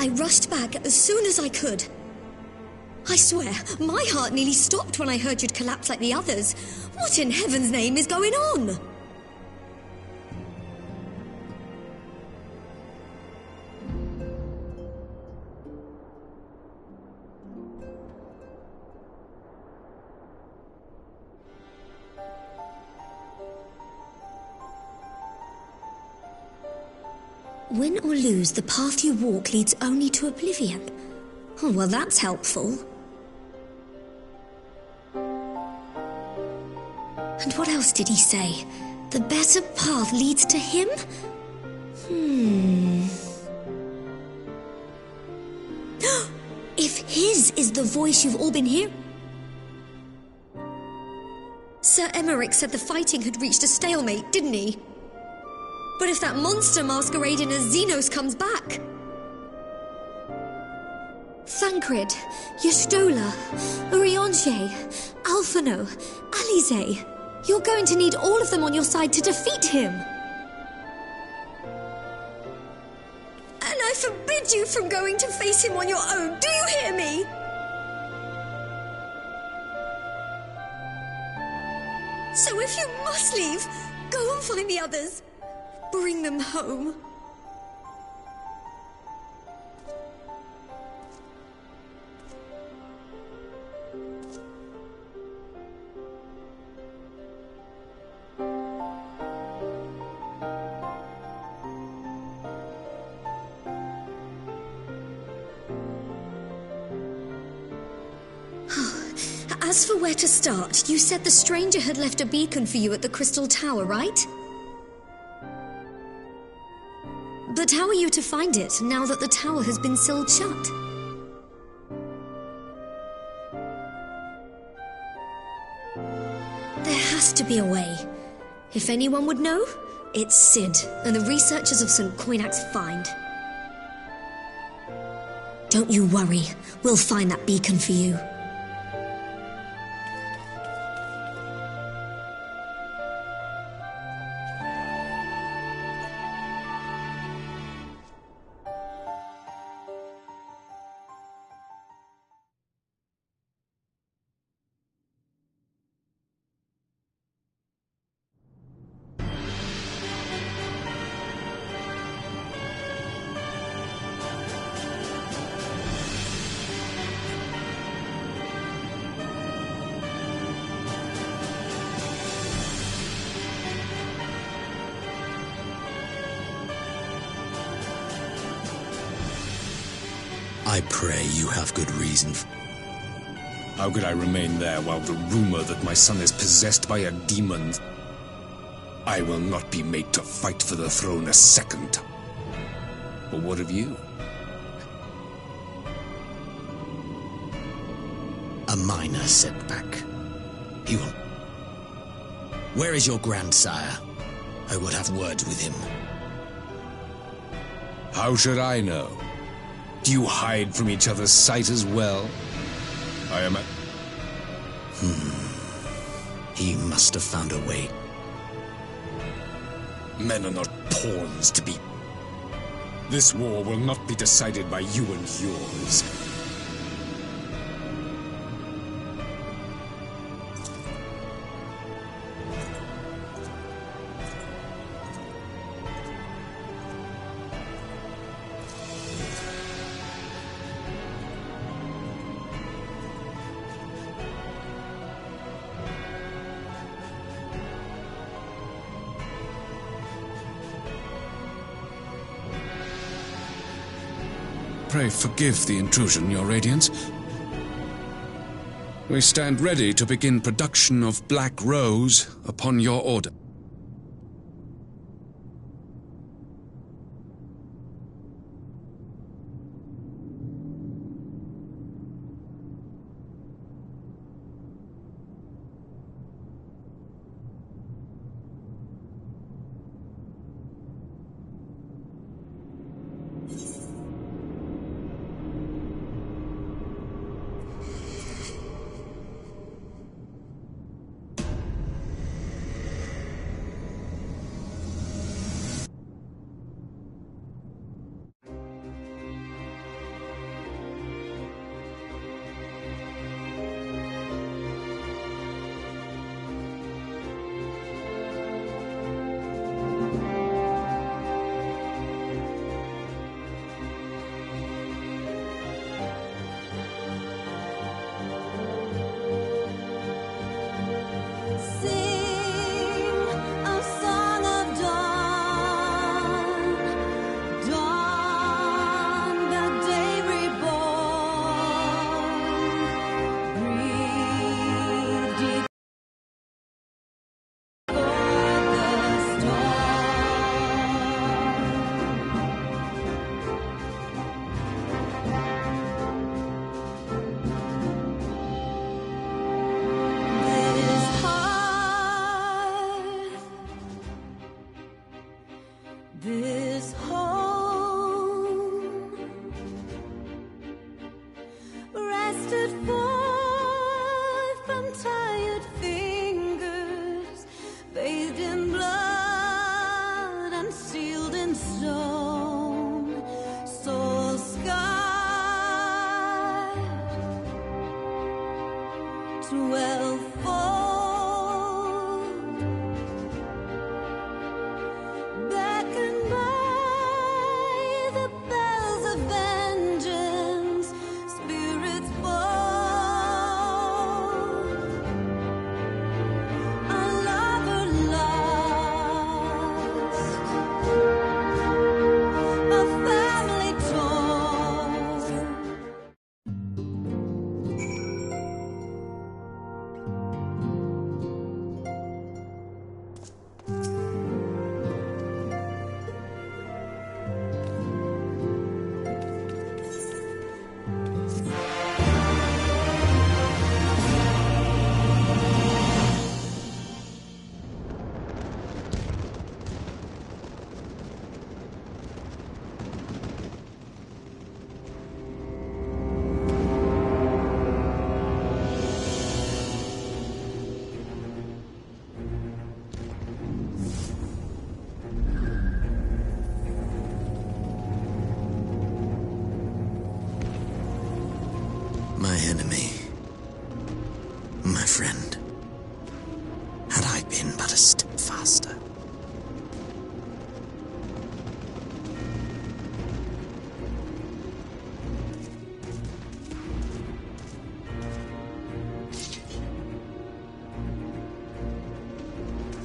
I rushed back as soon as I could. I swear, my heart nearly stopped when I heard you'd collapse like the others. What in heaven's name is going on? Win or lose, the path you walk leads only to oblivion. Oh, well, that's helpful. And what else did he say? The better path leads to him? If his is the voice you've all been hearing... Sir Emmerich said the fighting had reached a stalemate, didn't he? But if that monster masquerading as Xenos comes back... Thancred, Y'shtola, Urianger, Alphino, Alize... You're going to need all of them on your side to defeat him. And I forbid you from going to face him on your own. Do you hear me? So if you must leave, go and find the others. Bring them home. As for where to start, you said the stranger had left a beacon for you at the Crystal Tower, right? But how are you to find it, now that the tower has been sealed shut? There has to be a way. If anyone would know, it's Sid, and the researchers of St. Coinac's find. Don't you worry, we'll find that beacon for you. I pray you have good reason. How could I remain there while the rumor that my son is possessed by a demon? I will not be made to fight for the throne a second time. But what of you? A minor setback. He will... Where is your grandsire? I would have words with him. How should I know? Do you hide from each other's sight as well? I am at... He must have found a way. Men are not pawns to be... This war will not be decided by you and yours. Pray forgive the intrusion, Your Radiance. We stand ready to begin production of Black Rose upon your order.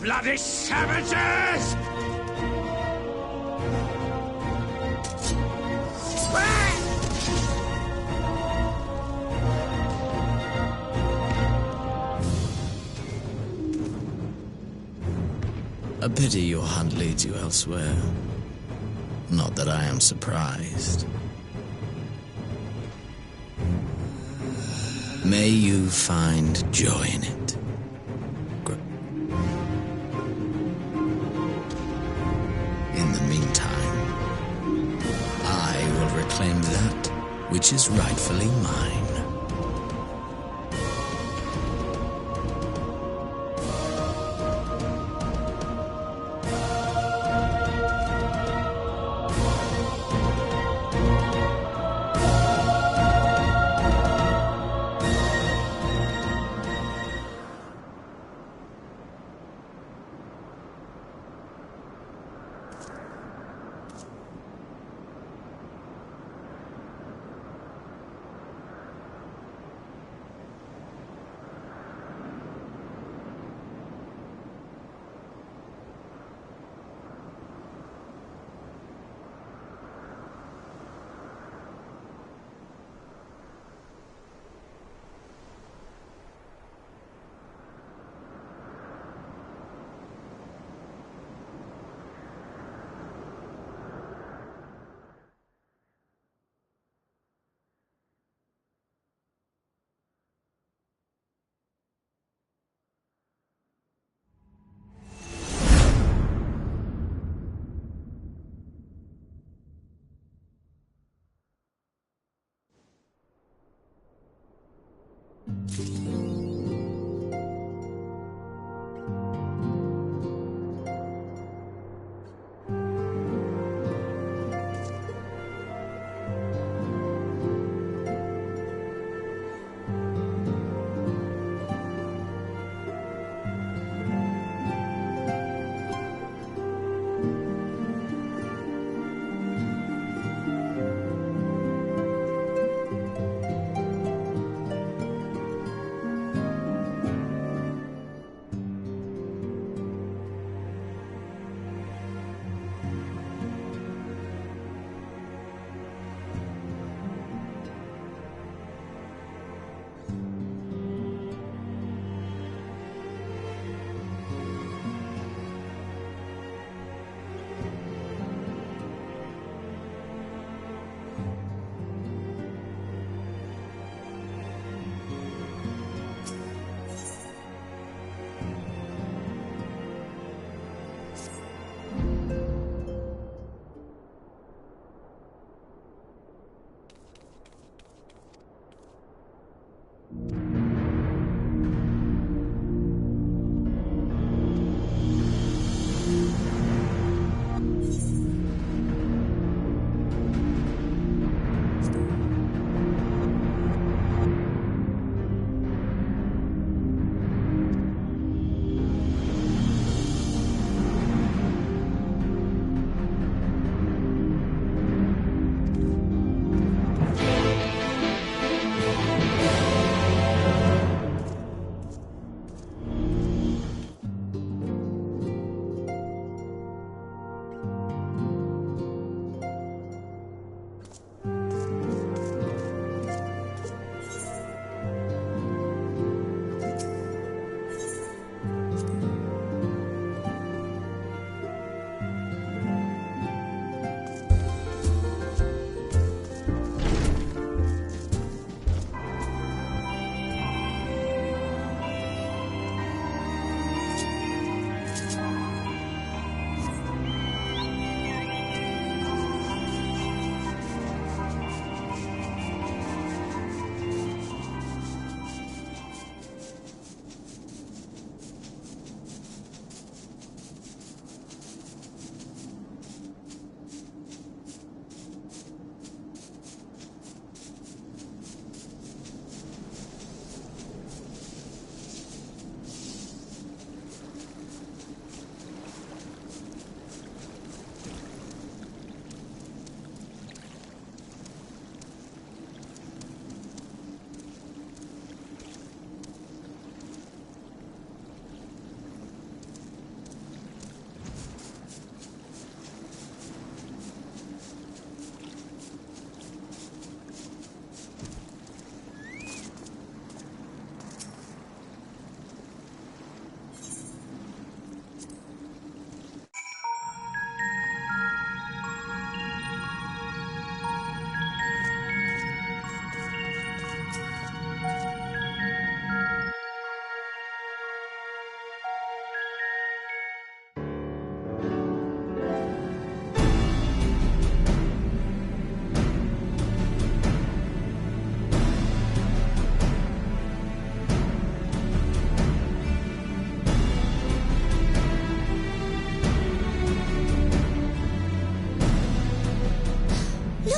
bloody savages! A pity your hunt leads you elsewhere. Not that I am surprised. May you find joy in it. In the meantime, I will reclaim that which is rightfully mine.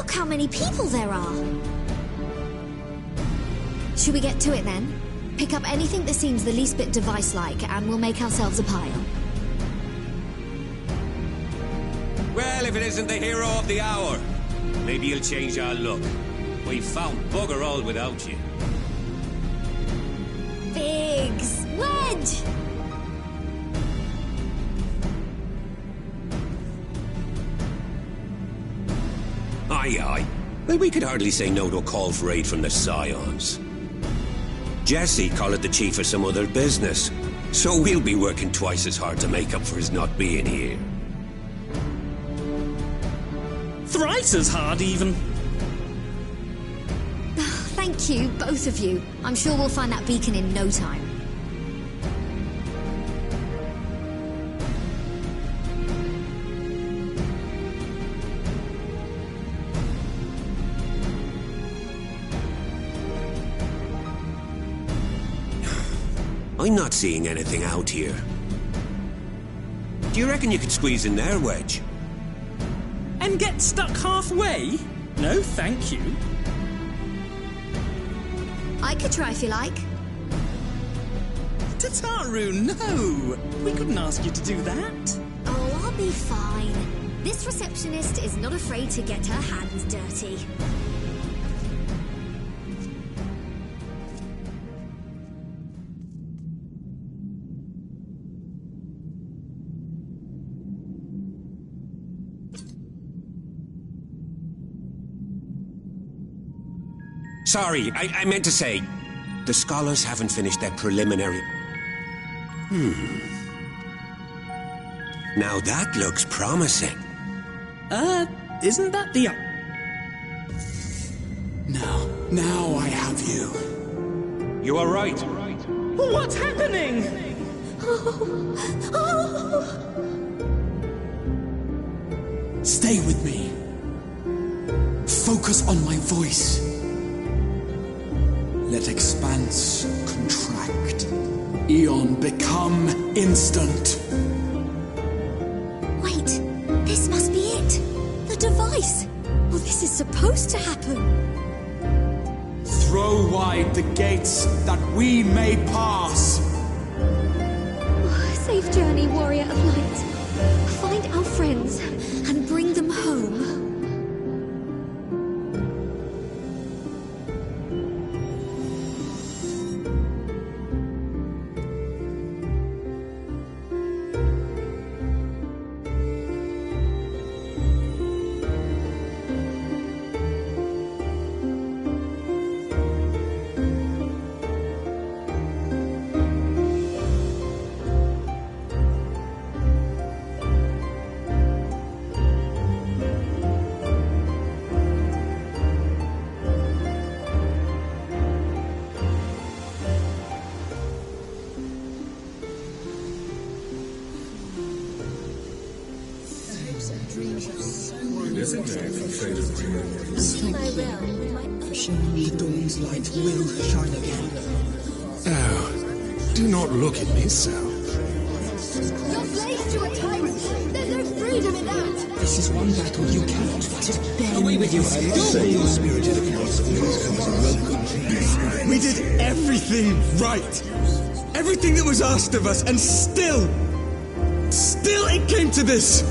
Look how many people there are! Should we get to it then? Pick up anything that seems the least bit device-like, and we'll make ourselves a pile. Well, if it isn't the hero of the hour, maybe you'll change our look. We've found bugger all without you. Biggs! Wedge! Aye, aye. Well, we could hardly say no to a call for aid from the Scions. Jesse called it the chief of some other business, so we'll be working twice as hard to make up for his not being here. Thrice as hard, even. Thank you, both of you. I'm sure we'll find that beacon in no time. I'm not seeing anything out here. Do you reckon you could squeeze in there, Wedge? And get stuck halfway? No, thank you. I could try if you like. Tataru, no! We couldn't ask you to do that. Oh, I'll be fine. This receptionist is not afraid to get her hands dirty. Sorry, I meant to say, the scholars haven't finished their preliminary... Now that looks promising. Isn't that the... Now I have you. You are right. What's happening? Stay with me. Focus on my voice. Let expanse contract. Eon become instant. Wait, this must be it. The device. Well, this is supposed to happen. Throw wide the gates that we may pass. Safe journey, warrior of light. Find our friends and bring them home. The dawn's light will shine again. Oh, do not look at me so. You're slaves to a tyrant. There's no freedom in that. This is one battle you cannot fight. Away with you. We did everything right. Everything that was asked of us, and still it came to this.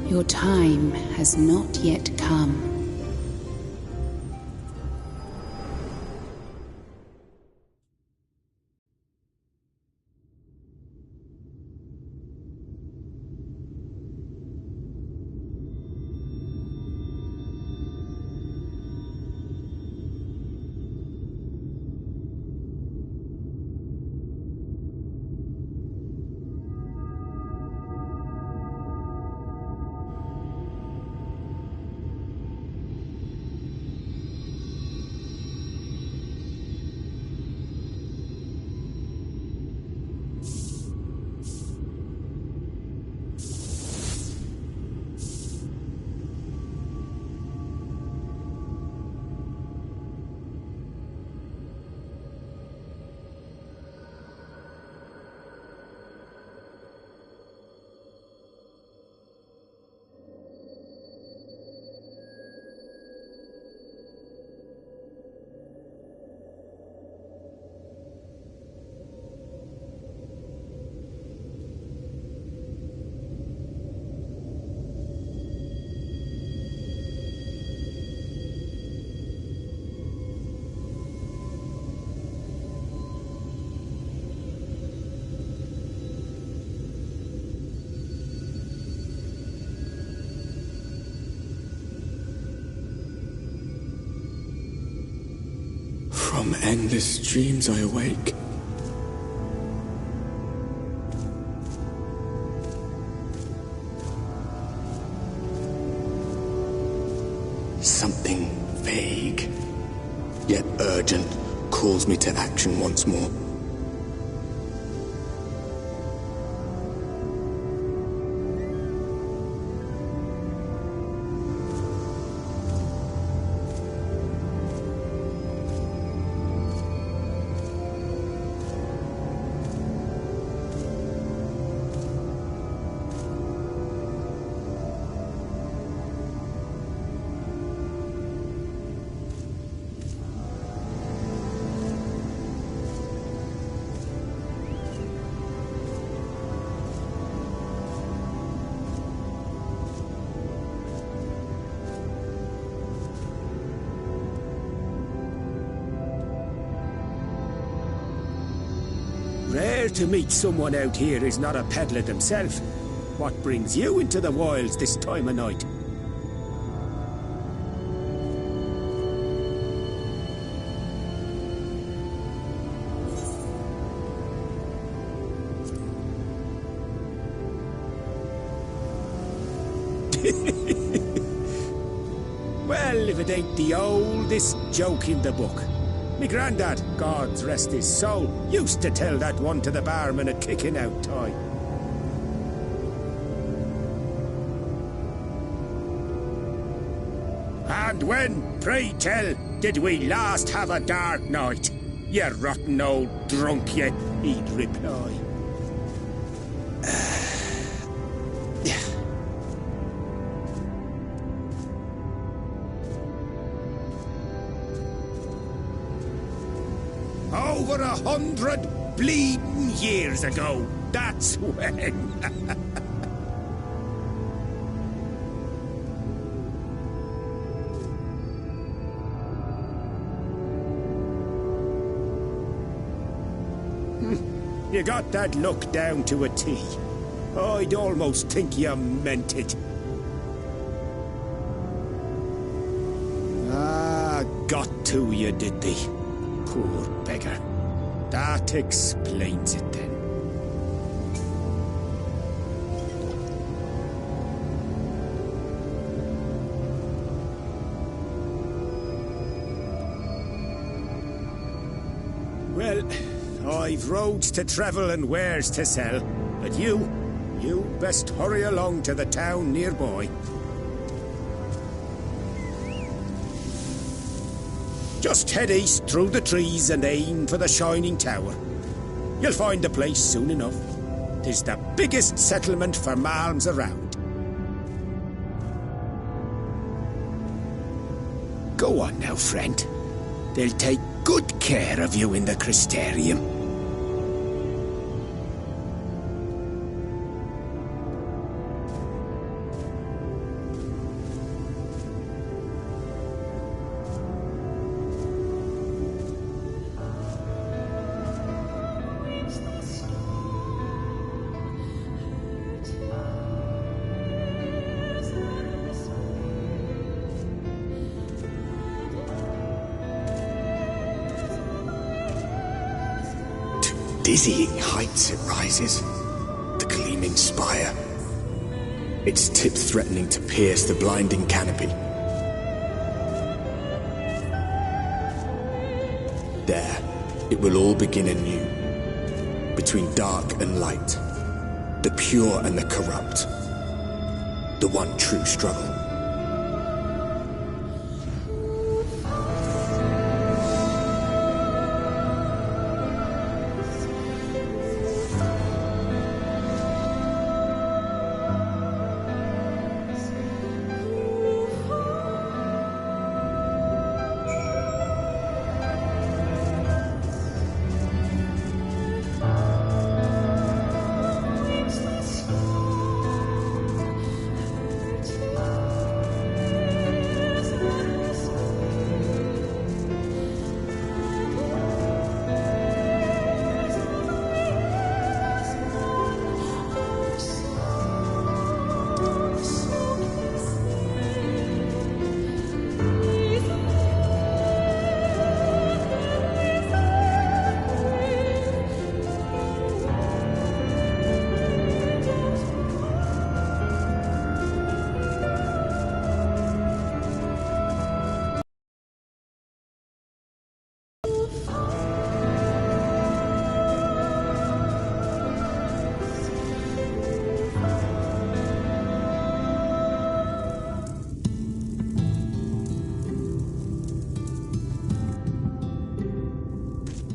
Your time has not yet come. From endless dreams I awake. Something vague, yet urgent, calls me to action once more. Rare to meet someone out here who's not a peddler himself. What brings you into the wilds this time of night? Well, if it ain't the oldest joke in the book. Me grandad, God rest his soul, used to tell that one to the barman at kicking out time. And when, pray tell, did we last have a dark night? You rotten old drunk yet, he'd reply. Over 100 bleeding years ago, that's when. You got that look down to a T. I'd almost think you meant it. Ah, got to you, did they? Poor beggar. That explains it then. Well, I've roads to travel and wares to sell, but you best hurry along to the town nearby. Just head east through the trees and aim for the Shining Tower. You'll find the place soon enough. 'Tis the biggest settlement for malms around. Go on now, friend. They'll take good care of you in the Crystarium. Dizzying heights it rises, the gleaming spire, its tip threatening to pierce the blinding canopy. There, it will all begin anew, between dark and light, the pure and the corrupt, the one true struggle.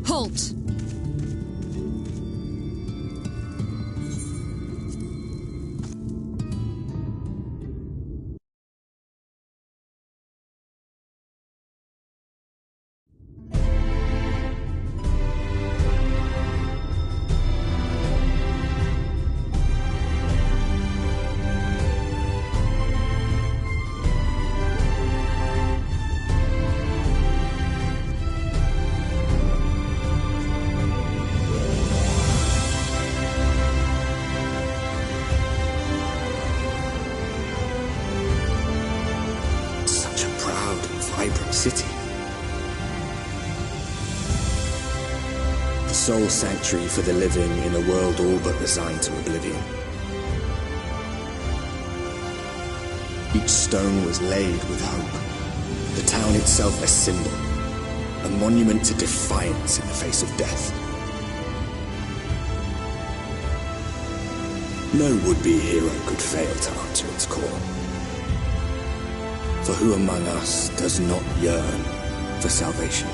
Halt! City. The sole sanctuary for the living in a world all but resigned to oblivion. Each stone was laid with hope. The town itself a symbol, a monument to defiance in the face of death. No would-be hero could fail to answer its call. For who among us does not yearn for salvation?